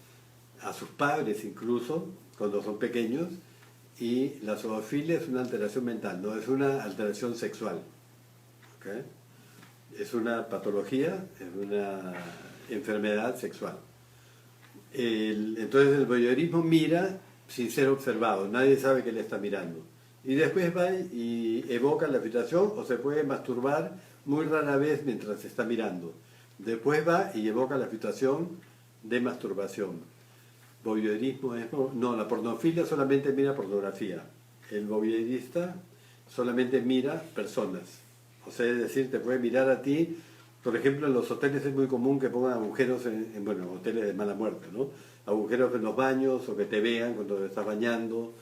a sus padres incluso, cuando son pequeños, y la zoofilia es una alteración mental, no es una alteración sexual. ¿Okay? Es una patología, es una enfermedad sexual. Entonces el voyeurismo mira sin ser observado, nadie sabe que le está mirando. Y después va y evoca la situación o se puede masturbar muy rara vez mientras se está mirando. Después va y evoca la situación de masturbación. Voyeurismo es... No, la pornofilia solamente mira pornografía. El voyeurista solamente mira personas. O sea, es decir, te puede mirar a ti. Por ejemplo, en los hoteles es muy común que pongan agujeros bueno, hoteles de mala muerte, ¿no? Agujeros en los baños o que te vean cuando te estás bañando,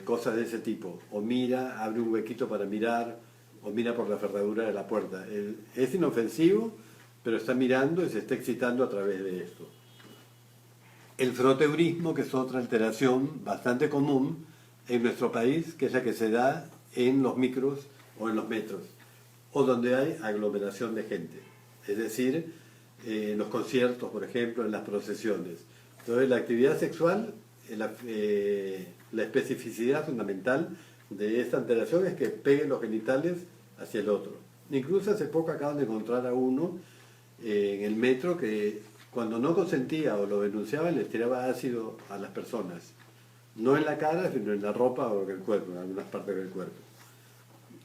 cosas de ese tipo. O mira, abre un huequito para mirar, o mira por la cerradura de la puerta. Es inofensivo, pero está mirando y se está excitando a través de esto. El froteurismo, que es otra alteración bastante común en nuestro país, que es la que se da en los micros o en los metros, o donde hay aglomeración de gente, es decir, en los conciertos, por ejemplo, en las procesiones. Entonces, la actividad sexual, la especificidad fundamental de esta alteración es que peguen los genitales hacia el otro. Incluso hace poco acaban de encontrar a uno en el metro que cuando no consentía o lo denunciaba les tiraba ácido a las personas, no en la cara, sino en la ropa o en el cuerpo, en algunas partes del cuerpo.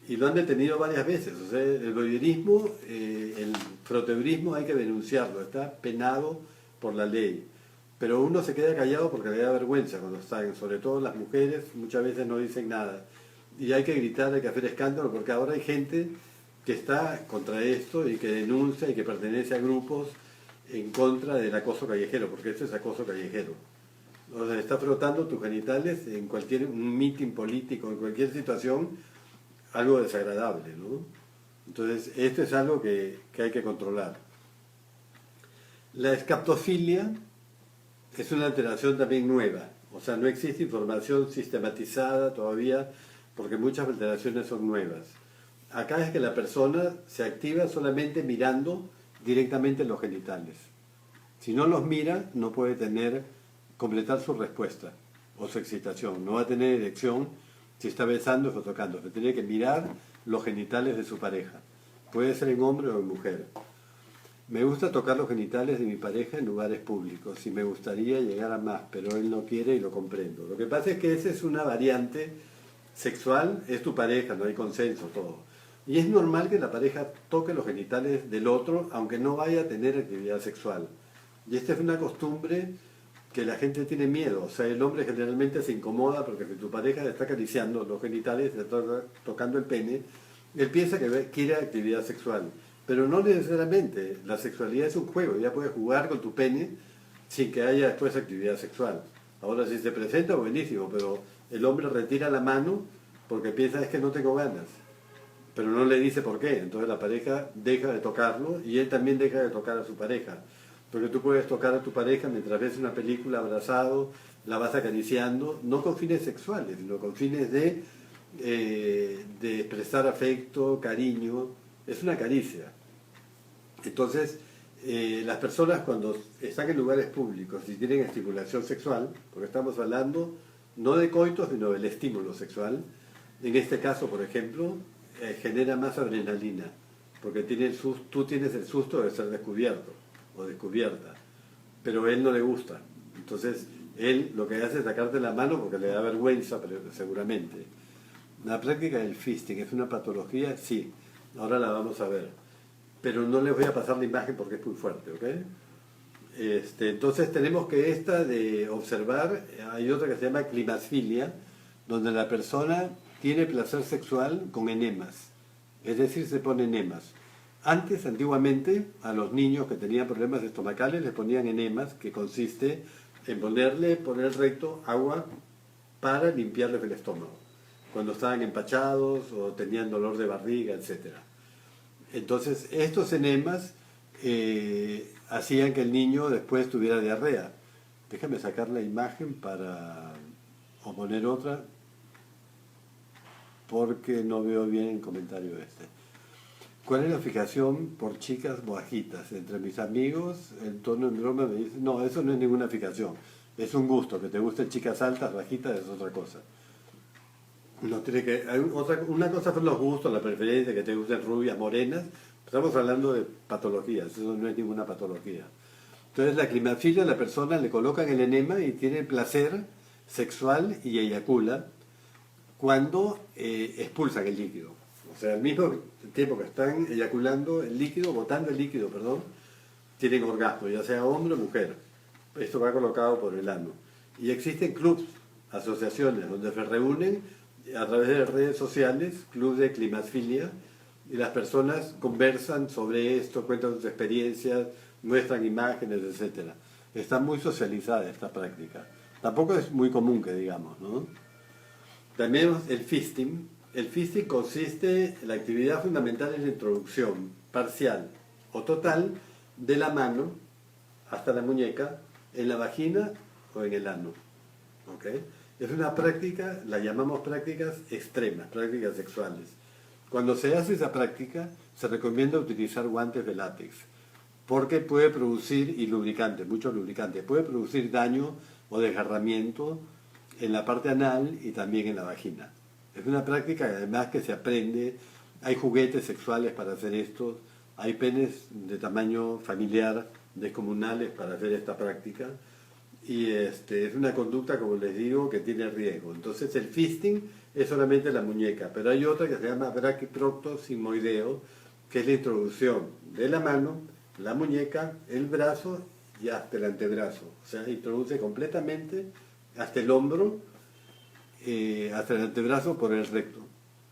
Y lo han detenido varias veces. O sea, el voyeurismo, el froteurismo hay que denunciarlo, está penado por la ley. Pero uno se queda callado porque le da vergüenza cuando están, sobre todo las mujeres, muchas veces no dicen nada. Y hay que gritar, hay que hacer escándalo, porque ahora hay gente que está contra esto y que denuncia y que pertenece a grupos en contra del acoso callejero, porque esto es acoso callejero. O sea, está frotando tus genitales en cualquier mitin político, en cualquier situación, algo desagradable, ¿no? Entonces, esto es algo que hay que controlar. La escaptofilia es una alteración también nueva, o sea, no existe información sistematizada todavía, porque muchas alteraciones son nuevas. Acá es que la persona se activa solamente mirando directamente los genitales. Si no los mira, no puede completar su respuesta o su excitación, no va a tener erección si está besando o tocando, se tiene que mirar los genitales de su pareja. Puede ser en hombre o en mujer. Me gusta tocar los genitales de mi pareja en lugares públicos y me gustaría llegar a más, pero él no quiere y lo comprendo. Lo que pasa es que esa es una variante sexual, es tu pareja, no hay consenso, todo. Y es normal que la pareja toque los genitales del otro, aunque no vaya a tener actividad sexual. Y esta es una costumbre que la gente tiene miedo. O sea, el hombre generalmente se incomoda porque si tu pareja le está acariciando los genitales, le está tocando el pene, él piensa que quiere actividad sexual. Pero no necesariamente. La sexualidad es un juego. Ya puedes jugar con tu pene sin que haya después actividad sexual. Ahora, si se presenta, buenísimo, pero el hombre retira la mano porque piensa es que no tengo ganas. Pero no le dice por qué. Entonces la pareja deja de tocarlo y él también deja de tocar a su pareja. Porque tú puedes tocar a tu pareja mientras ves una película abrazado, la vas acariciando, no con fines sexuales, sino con fines de expresar afecto, cariño. Es una caricia. Entonces, las personas cuando están en lugares públicos y tienen estimulación sexual, porque estamos hablando no de coitos, sino del estímulo sexual, en este caso, por ejemplo, genera más adrenalina, porque tú tienes el susto de ser descubierto o descubierta, pero a él no le gusta. Entonces, él lo que hace es sacarte la mano porque le da vergüenza, pero seguramente. La práctica del fisting es una patología, sí, ahora la vamos a ver, pero no les voy a pasar la imagen porque es muy fuerte, ¿ok? Entonces tenemos que esta de observar, hay otra que se llama climasfilia, donde la persona tiene placer sexual con enemas, es decir, se pone enemas. Antiguamente, a los niños que tenían problemas estomacales les ponían enemas, que consiste en ponerle por el recto agua para limpiarles el estómago, cuando estaban empachados o tenían dolor de barriga, etc. Entonces, estos enemas hacían que el niño después tuviera diarrea. Déjame sacar la imagen o poner otra, porque no veo bien el comentario este. ¿Cuál es la fijación por chicas bajitas? Entre mis amigos, en torno en broma me dicen, no, eso no es ninguna fijación, es un gusto, que te gusten chicas altas, bajitas, es otra cosa. No tiene que, una cosa son los gustos, la preferencia, que te gusten rubias, morenas, estamos hablando de patologías, eso no es ninguna patología. Entonces la climafilia, la persona le colocan el enema y tiene placer sexual y eyacula cuando expulsan el líquido. O sea, al mismo tiempo que están eyaculando el líquido, botando el líquido, perdón, tienen orgasmo, ya sea hombre o mujer. Esto va colocado por el ano. Y existen clubs, asociaciones, donde se reúnen a través de redes sociales, clubes de climafilia, y las personas conversan sobre esto, cuentan sus experiencias, muestran imágenes, etc. Está muy socializada esta práctica. Tampoco es muy común que digamos, ¿no? También el fisting. El fisting consiste en la actividad fundamental en la introducción parcial o total de la mano hasta la muñeca en la vagina o en el ano. ¿Okay? Es una práctica, la llamamos prácticas extremas, prácticas sexuales. Cuando se hace esa práctica, se recomienda utilizar guantes de látex, porque puede producir, y lubricante, mucho lubricante, puede producir daño o desgarramiento en la parte anal y también en la vagina. Es una práctica además que se aprende, hay juguetes sexuales para hacer esto, hay penes de tamaño familiar, descomunales para hacer esta práctica, y es una conducta, como les digo, que tiene riesgo. Entonces el fisting es solamente la muñeca, pero hay otra que se llama braquiproctosimoideo, que es la introducción de la mano, la muñeca, el brazo y hasta el antebrazo. O sea, introduce completamente hasta el hombro, hasta el antebrazo por el recto.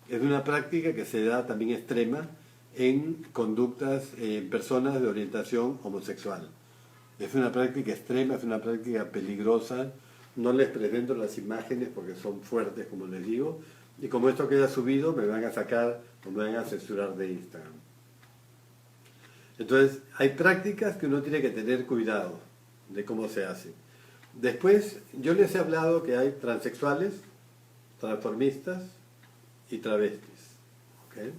Es una práctica que se da también extrema en conductas en personas de orientación homosexual. Es una práctica extrema, es una práctica peligrosa. No les presento las imágenes porque son fuertes, como les digo, y como esto queda subido me van a sacar o me van a censurar de Instagram. Entonces, hay prácticas que uno tiene que tener cuidado de cómo se hacen. Después, yo les he hablado que hay transexuales, transformistas y travestis. ¿Okay?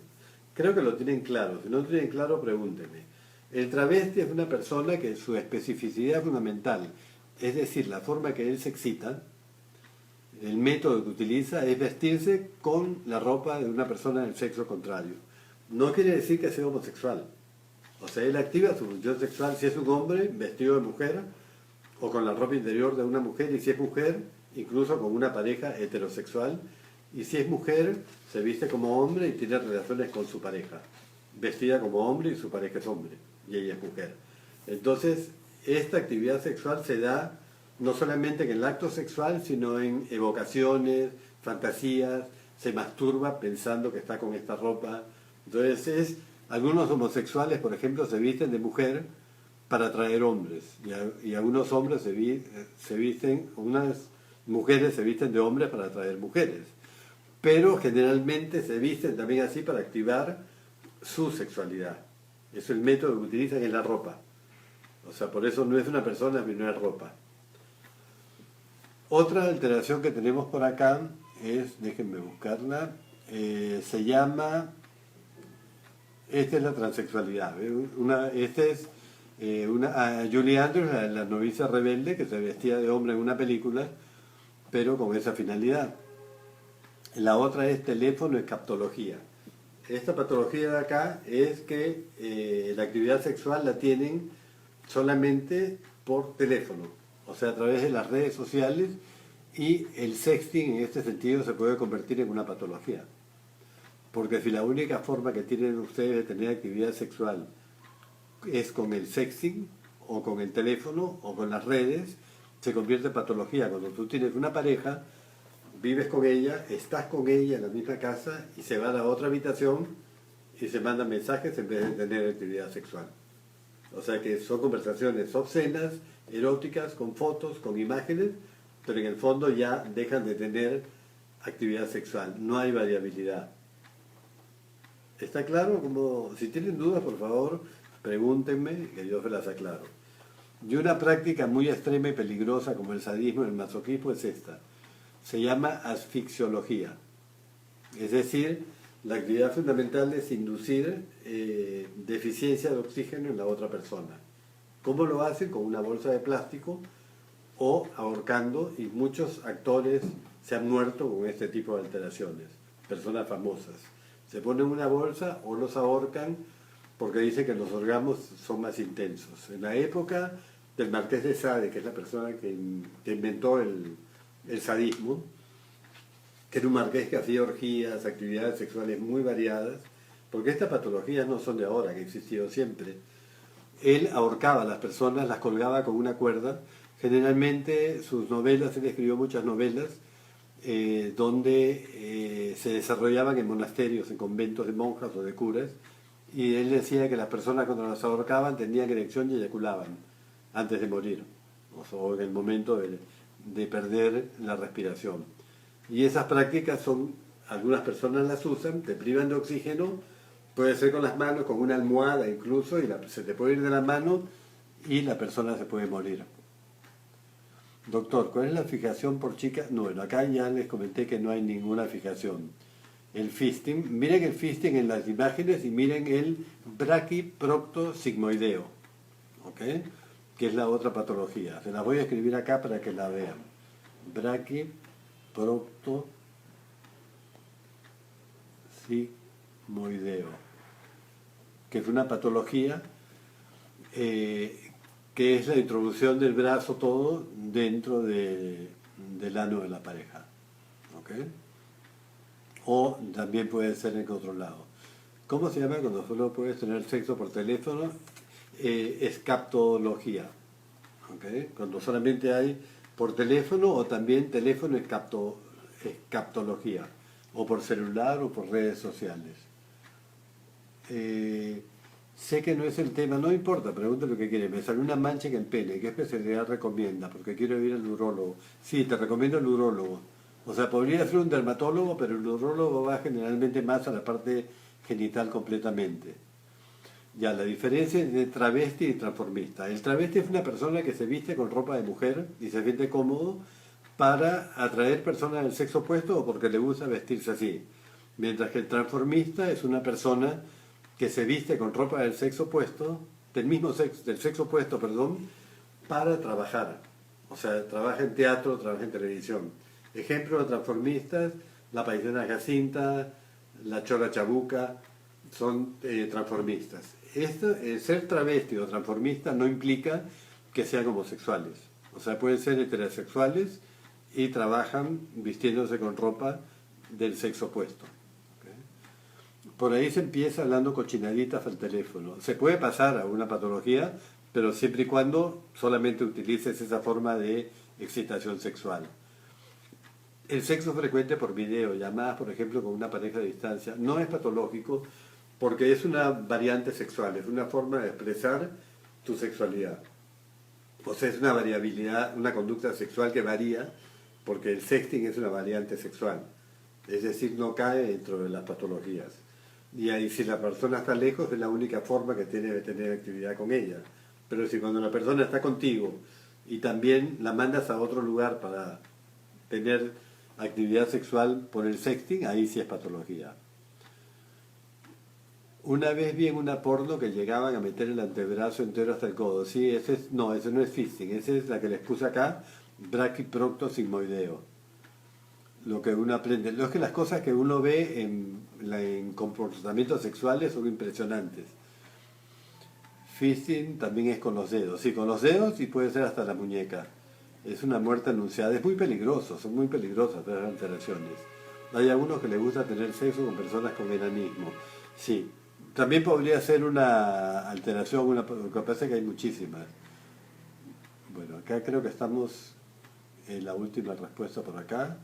Creo que lo tienen claro. Si no lo tienen claro, pregúntenme. El travesti es una persona que su especificidad fundamental, es decir, la forma que él se excita, el método que utiliza es vestirse con la ropa de una persona del sexo contrario. No quiere decir que sea homosexual. O sea, él activa su función sexual si es un hombre vestido de mujer o con la ropa interior de una mujer, y si es mujer, incluso con una pareja heterosexual, y si es mujer, se viste como hombre y tiene relaciones con su pareja, vestida como hombre y su pareja es hombre, y ella es mujer. Entonces, esta actividad sexual se da no solamente en el acto sexual, sino en evocaciones, fantasías, se masturba pensando que está con esta ropa. Entonces, algunos homosexuales, por ejemplo, se visten de mujer para atraer hombres, y algunos hombres se visten, unas mujeres se visten de hombres para atraer mujeres, pero generalmente se visten también así para activar su sexualidad. Es el método que utilizan en la ropa. O sea, por eso no es una persona, sino es ropa. Otra alteración que tenemos por acá es, déjenme buscarla, se llama, esta es la transexualidad. Julie Andrews, la novicia rebelde que se vestía de hombre en una película, pero con esa finalidad. La otra es teléfono escaptología. Esta patología de acá es que la actividad sexual la tienen solamente por teléfono, o sea, a través de las redes sociales, y el sexting en este sentido se puede convertir en una patología. Porque si la única forma que tienen ustedes de tener actividad sexual es con el sexting, o con el teléfono, o con las redes, se convierte en patología. Cuando tú tienes una pareja, vives con ella, estás con ella en la misma casa y se va a la otra habitación y se mandan mensajes en vez de tener actividad sexual. O sea que son conversaciones obscenas eróticas, con fotos, con imágenes, pero en el fondo ya dejan de tener actividad sexual, no hay variabilidad. ¿Está claro? Como, si tienen dudas, por favor, pregúntenme, que yo se las aclaro. Y una práctica muy extrema y peligrosa como el sadismo y el masoquismo es esta. Se llama asfixiología. Es decir, la actividad fundamental es inducir deficiencia de oxígeno en la otra persona. ¿Cómo lo hacen? Con una bolsa de plástico o ahorcando, y muchos actores se han muerto con este tipo de alteraciones, personas famosas. Se ponen una bolsa o los ahorcan porque dicen que los orgasmos son más intensos. En la época del Marqués de Sade, que es la persona que inventó el sadismo, que era un marqués que hacía orgías, actividades sexuales muy variadas, porque estas patologías no son de ahora, que han existido siempre. Él ahorcaba a las personas, las colgaba con una cuerda. Generalmente sus novelas, él escribió muchas novelas, donde se desarrollaban en monasterios, en conventos de monjas o de curas, y él decía que las personas cuando las ahorcaban tenían erección y eyaculaban antes de morir, o en el momento de perder la respiración. Y esas prácticas son, algunas personas las usan, te privan de oxígeno, puede ser con las manos, con una almohada incluso, y se te puede ir de la mano y la persona se puede morir. Doctor, ¿cuál es la fijación por chica? No, bueno, acá ya les comenté que no hay ninguna fijación. El fisting, miren el fisting en las imágenes y miren el braquiproctosigmoideo, ¿ok? Que es la otra patología. Se las voy a escribir acá para que la vean. Braquiproctosigmoideo, que es una patología que es la introducción del brazo todo dentro del ano de la pareja, ¿ok? O también puede ser en otro lado. ¿Cómo se llama cuando solo puedes tener sexo por teléfono? Escaptología, ¿ok? Cuando solamente hay por teléfono, o también teléfono escaptología, o por celular o por redes sociales. Sé que no es el tema, no importa, pregunta lo que quiere. Me salió una mancha en el pene, ¿qué especialidad recomienda? Porque quiero ir al urólogo. Sí, te recomiendo el urólogo. O sea, podría ser un dermatólogo, pero el urólogo va generalmente más a la parte genital completamente. Ya, la diferencia entre travesti y transformista. El travesti es una persona que se viste con ropa de mujer y se siente cómodo para atraer personas del sexo opuesto o porque le gusta vestirse así. Mientras que el transformista es una persona que se viste con ropa del sexo opuesto, del sexo opuesto, para trabajar. O sea, trabaja en teatro, trabaja en televisión. Ejemplo de transformistas, la paisana Jacinta, la chola chabuca, son transformistas. Ser travesti o transformista no implica que sean homosexuales. O sea, pueden ser heterosexuales y trabajan vistiéndose con ropa del sexo opuesto. Por ahí se empieza hablando cochinaditas al teléfono. Se puede pasar a una patología, pero siempre y cuando solamente utilices esa forma de excitación sexual. El sexo frecuente por video, llamadas por ejemplo con una pareja a distancia, no es patológico porque es una variante sexual, es una forma de expresar tu sexualidad. O sea, es una variabilidad, una conducta sexual que varía porque el sexting es una variante sexual. Es decir, no cae dentro de las patologías. Y ahí, si la persona está lejos, es la única forma que tiene de tener actividad con ella. Pero si cuando la persona está contigo y también la mandas a otro lugar para tener actividad sexual por el sexting, ahí sí es patología. Una vez vi en una porno que llegaban a meter el antebrazo entero hasta el codo. Sí, ese no es fisting, esa es la que les puse acá, braquiproctosigmoideo. Lo que uno aprende. Lo es que las cosas que uno ve en comportamientos sexuales son impresionantes. Fisting también es con los dedos. Sí, con los dedos y puede ser hasta la muñeca. Es una muerte anunciada. Es muy peligroso, son muy peligrosas las alteraciones. Hay algunos que les gusta tener sexo con personas con enanismo. Sí, también podría ser una alteración, lo que pasa es que hay muchísimas. Bueno, acá creo que estamos en la última respuesta por acá.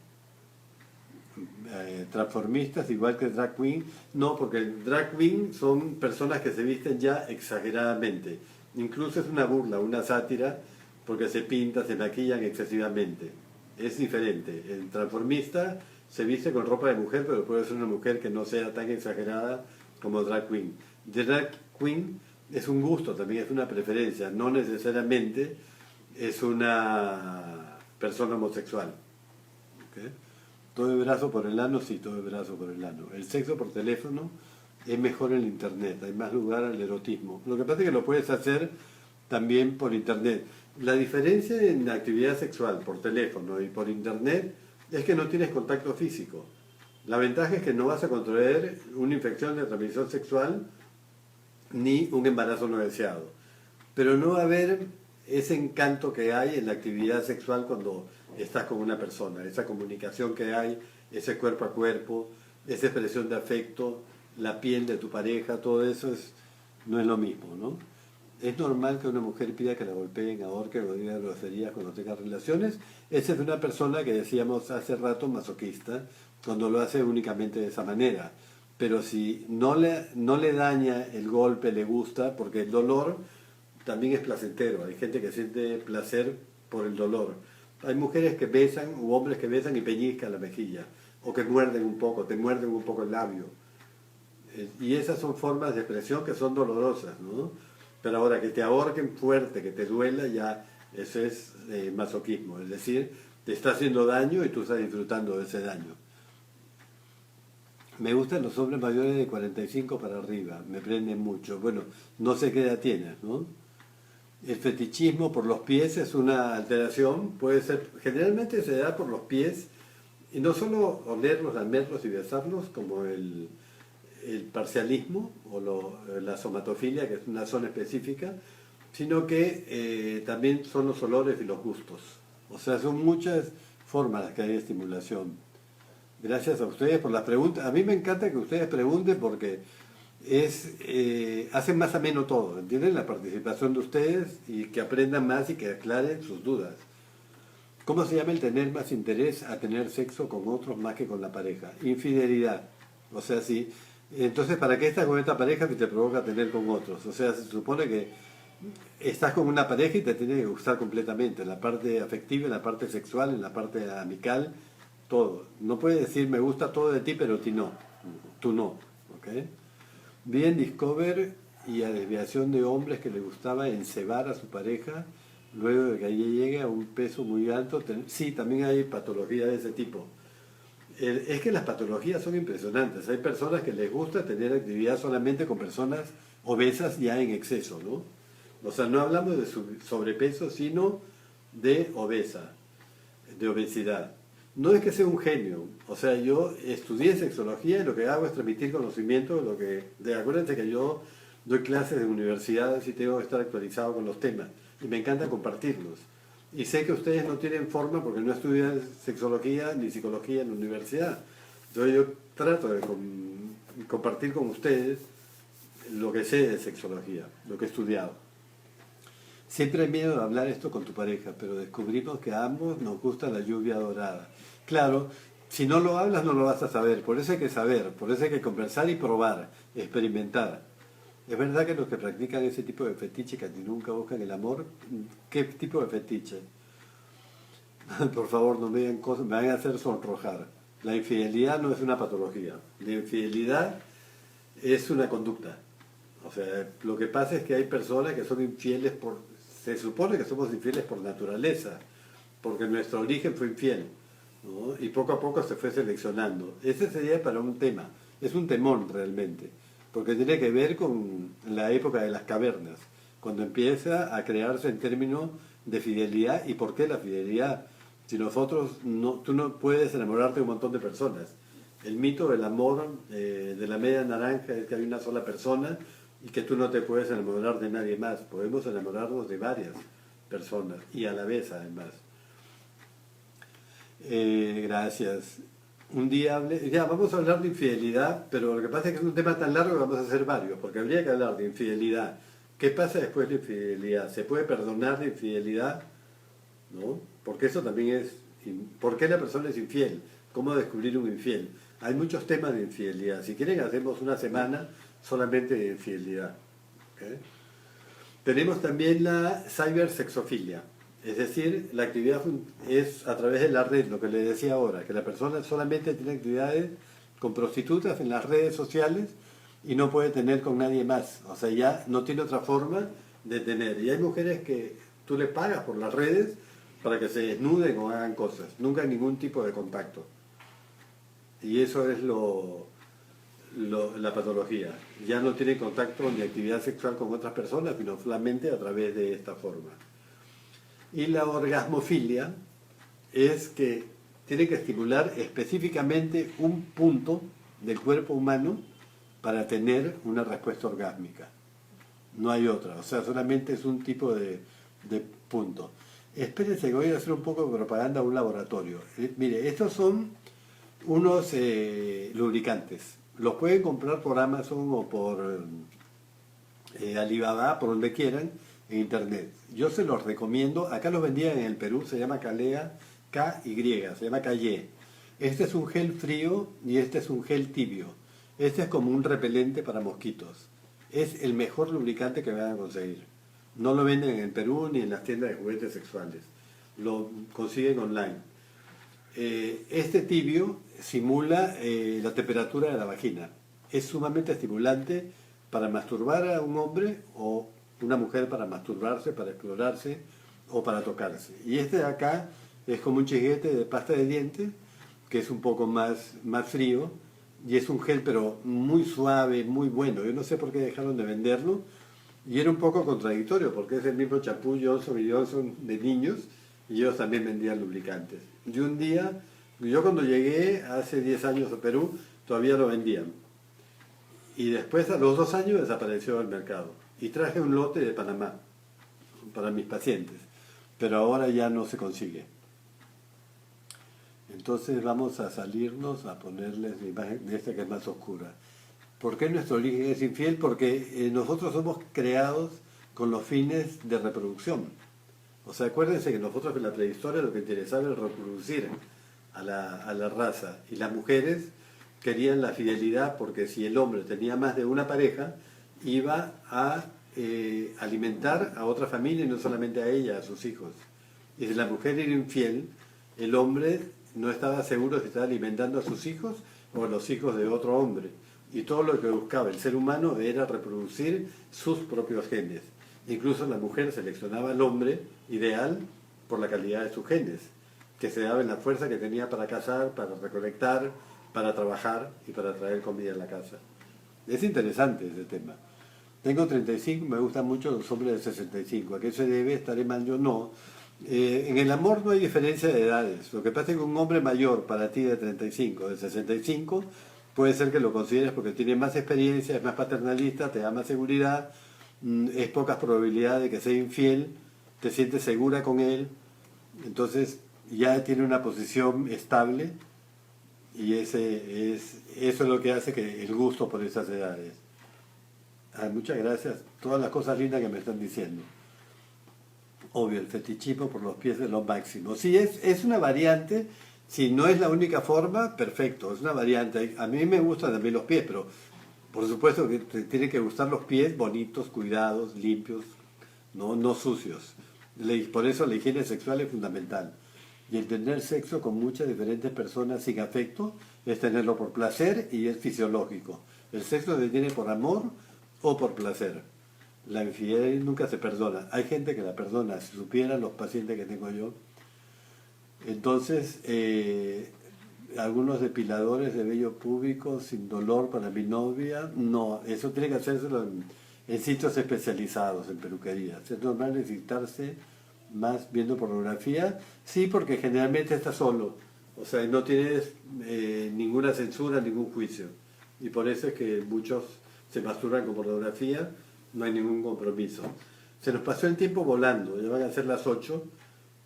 Transformistas igual que el drag queen, no, porque el drag queen son personas que se visten ya exageradamente, incluso es una burla, una sátira, porque se pinta, se maquillan excesivamente. Es diferente. El transformista se viste con ropa de mujer, pero puede ser una mujer que no sea tan exagerada como drag queen. Drag queen es un gusto también, es una preferencia, no necesariamente es una persona homosexual. ¿Okay? Todo el brazo por el ano, sí, todo el brazo por el ano. El sexo por teléfono es mejor en el internet, hay más lugar al erotismo. Lo que pasa es que lo puedes hacer también por internet. La diferencia en la actividad sexual por teléfono y por internet es que no tienes contacto físico. La ventaja es que no vas a contraer una infección de transmisión sexual ni un embarazo no deseado. Pero no va a haber ese encanto que hay en la actividad sexual cuando estás con una persona, esa comunicación que hay, ese cuerpo a cuerpo, esa expresión de afecto, la piel de tu pareja, todo eso no es lo mismo, ¿no? Es normal que una mujer pida que la golpeen, ahorquen o diga groserías cuando tenga relaciones. Esa es una persona que decíamos hace rato masoquista, cuando lo hace únicamente de esa manera. Pero si no le daña el golpe, le gusta, porque el dolor también es placentero. Hay gente que siente placer por el dolor. Hay mujeres que besan u hombres que besan y peñiscan la mejilla, o que muerden un poco, te muerden un poco el labio. Y esas son formas de expresión que son dolorosas, ¿no? Pero ahora que te ahorquen fuerte, que te duela, ya eso es masoquismo. Es decir, te está haciendo daño y tú estás disfrutando de ese daño. Me gustan los hombres mayores de 45 para arriba, me prenden mucho. Bueno, no sé qué edad tienes, ¿no? El fetichismo por los pies es una alteración, puede ser, generalmente se da por los pies, y no solo olerlos, lamerlos y besarlos, como el parcialismo o la somatofilia, que es una zona específica, sino que también son los olores y los gustos. O sea, son muchas formas las que hay de estimulación. Gracias a ustedes por las preguntas. A mí me encanta que ustedes pregunten porque hacen más ameno todo, ¿entienden? La participación de ustedes y que aprendan más y que aclaren sus dudas. ¿Cómo se llama el tener más interés a tener sexo con otros más que con la pareja? Infidelidad. O sea, sí. Entonces, ¿para qué estás con esta pareja si te provoca tener con otros? O sea, se supone que estás con una pareja y te tiene que gustar completamente, en la parte afectiva, en la parte sexual, en la parte amical, todo. No puedes decir me gusta todo de ti, pero tú no. ¿Okay? Vi en Discover y a desviación de hombres que les gustaba encebar a su pareja luego de que ella llegue a un peso muy alto. Sí, también hay patologías de ese tipo. Es que las patologías son impresionantes. Hay personas que les gusta tener actividad solamente con personas obesas ya en exceso, ¿no? O sea, no hablamos de sobrepeso, sino de obesidad. No es que sea un genio. O sea, yo estudié sexología y lo que hago es transmitir conocimiento. Acuérdense que yo doy clases en universidades y tengo que estar actualizado con los temas. Y me encanta compartirlos. Y sé que ustedes no tienen forma porque no estudian sexología ni psicología en la universidad. Entonces yo trato de compartir con ustedes lo que sé de sexología, lo que he estudiado. Siempre hay miedo de hablar esto con tu pareja, pero descubrimos que a ambos nos gusta la lluvia dorada. Claro, si no lo hablas no lo vas a saber, por eso hay que saber, por eso hay que conversar y probar, experimentar. ¿Es verdad que los que practican ese tipo de fetiche que nunca buscan el amor? ¿Qué tipo de fetiche? Por favor, no me digan cosas, me van a hacer sonrojar. La infidelidad no es una patología. La infidelidad es una conducta. O sea, lo que pasa es que hay personas que son infieles se supone que somos infieles por naturaleza, porque nuestro origen fue infiel, ¿no? Y poco a poco se fue seleccionando. Ese sería para un tema. Es un temón realmente, porque tiene que ver con la época de las cavernas, cuando empieza a crearse el término de fidelidad. ¿Y por qué la fidelidad? Si tú no puedes enamorarte de un montón de personas. El mito del amor de la media naranja es que hay una sola persona y que tú no te puedes enamorar de nadie más. Podemos enamorarnos de varias personas y a la vez además. Gracias. Un día vamos a hablar de infidelidad, pero lo que pasa es que es un tema tan largo que vamos a hacer varios, porque habría que hablar de infidelidad. ¿Qué pasa después de la infidelidad? ¿Se puede perdonar la infidelidad? ¿No? Porque eso también es... ¿Por qué la persona es infiel? ¿Cómo descubrir un infiel? Hay muchos temas de infidelidad. Si quieren hacemos una semana solamente de infidelidad. ¿Okay? Tenemos también la cibersexofilia. Es decir, la actividad es a través de la red, lo que le decía ahora, que la persona solamente tiene actividades con prostitutas en las redes sociales y no puede tener con nadie más. O sea, ya no tiene otra forma de tener. Y hay mujeres que tú les pagas por las redes para que se desnuden o hagan cosas. Nunca hay ningún tipo de contacto. Y eso es la patología. Ya no tiene contacto ni actividad sexual con otras personas, sino solamente a través de esta forma. Y la orgasmofilia es que tiene que estimular específicamente un punto del cuerpo humano para tener una respuesta orgásmica. No hay otra, o sea, solamente es un tipo de punto. Espérense que voy a hacer un poco de propaganda a un laboratorio. Mire, estos son unos lubricantes. Los pueden comprar por Amazon o por Alibaba, por donde quieran, en internet. Yo se los recomiendo. Acá los vendían en el Perú, se llama Calea, KY, se llama Calle. Este es un gel frío y este es un gel tibio. Este es como un repelente para mosquitos. Es el mejor lubricante que van a conseguir. No lo venden en el Perú ni en las tiendas de juguetes sexuales. Lo consiguen online. Este tibio simula la temperatura de la vagina. Es sumamente estimulante para masturbar a un hombre o una mujer para masturbarse, para explorarse o para tocarse. Y este de acá es como un chisguete de pasta de dientes, que es un poco más frío, y es un gel pero muy suave, muy bueno. Yo no sé por qué dejaron de venderlo, y era un poco contradictorio, porque es el mismo champú Johnson y Johnson de niños, y ellos también vendían lubricantes. Y un día, yo cuando llegué hace 10 años a Perú, todavía lo vendían. Y después, a los 2 años, desapareció del mercado. Y traje un lote de Panamá para mis pacientes, pero ahora ya no se consigue. Entonces vamos a salirnos a ponerles la imagen de esta que es más oscura. ¿Por qué nuestro origen es infiel? Porque nosotros somos creados con los fines de reproducción. O sea, acuérdense que nosotros en la prehistoria lo que interesaba era reproducir a la raza. Y las mujeres querían la fidelidad porque si el hombre tenía más de una pareja, iba a alimentar a otra familia y no solamente a ella, a sus hijos. Y si la mujer era infiel, el hombre no estaba seguro si estaba alimentando a sus hijos o a los hijos de otro hombre. Y todo lo que buscaba el ser humano era reproducir sus propios genes. Incluso la mujer seleccionaba al hombre ideal por la calidad de sus genes, que se daba en la fuerza que tenía para cazar, para recolectar, para trabajar y para traer comida a la casa. Es interesante ese tema. Tengo 35, me gustan mucho los hombres de 65. ¿A qué se debe? ¿Estaré mal yo? No. En el amor no hay diferencia de edades. Lo que pasa es que un hombre mayor para ti de 35, de 65, puede ser que lo consideres porque tiene más experiencia, es más paternalista, te da más seguridad, es pocas probabilidades de que sea infiel, te sientes segura con él, entonces ya tiene una posición estable y eso es lo que hace que el gusto por esas edades. Muchas gracias, todas las cosas lindas que me están diciendo. Obvio, el fetichismo por los pies es lo máximo. Sí, es una variante, si no es la única forma, perfecto, es una variante. A mí me gustan también los pies, pero por supuesto que te tienen que gustar los pies bonitos, cuidados, limpios, no sucios. Por eso la higiene sexual es fundamental. Y el tener sexo con muchas diferentes personas sin afecto es tenerlo por placer y es fisiológico. El sexo se tiene por amor o por placer. La infidelidad nunca se perdona. Hay gente que la perdona, si supieran los pacientes que tengo yo. Entonces, algunos depiladores de vello púbico sin dolor para mi novia, no, eso tiene que hacérselo en sitios especializados, en peluquería. Es normal necesitarse más viendo pornografía, sí, porque generalmente estás solo, o sea, no tienes ninguna censura, ningún juicio. Y por eso es que muchos se masturban con pornografía, no hay ningún compromiso. Se nos pasó el tiempo volando, ya van a ser las 8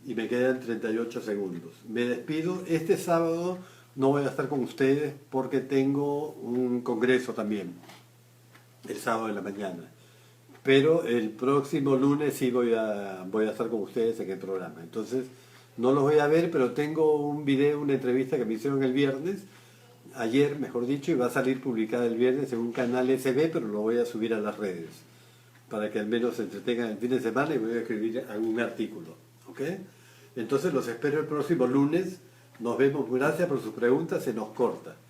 y me quedan 38 segundos. Me despido. Este sábado no voy a estar con ustedes porque tengo un congreso también, el sábado de la mañana. Pero el próximo lunes sí voy a estar con ustedes en el programa. Entonces, no los voy a ver, pero tengo un video, una entrevista que me hicieron el viernes, ayer mejor dicho, y va a salir publicada el viernes en un canal SB, pero lo voy a subir a las redes, para que al menos se entretengan el fin de semana y voy a escribir algún artículo. ¿Ok? Entonces los espero el próximo lunes. Nos vemos. Gracias por sus preguntas. Se nos corta.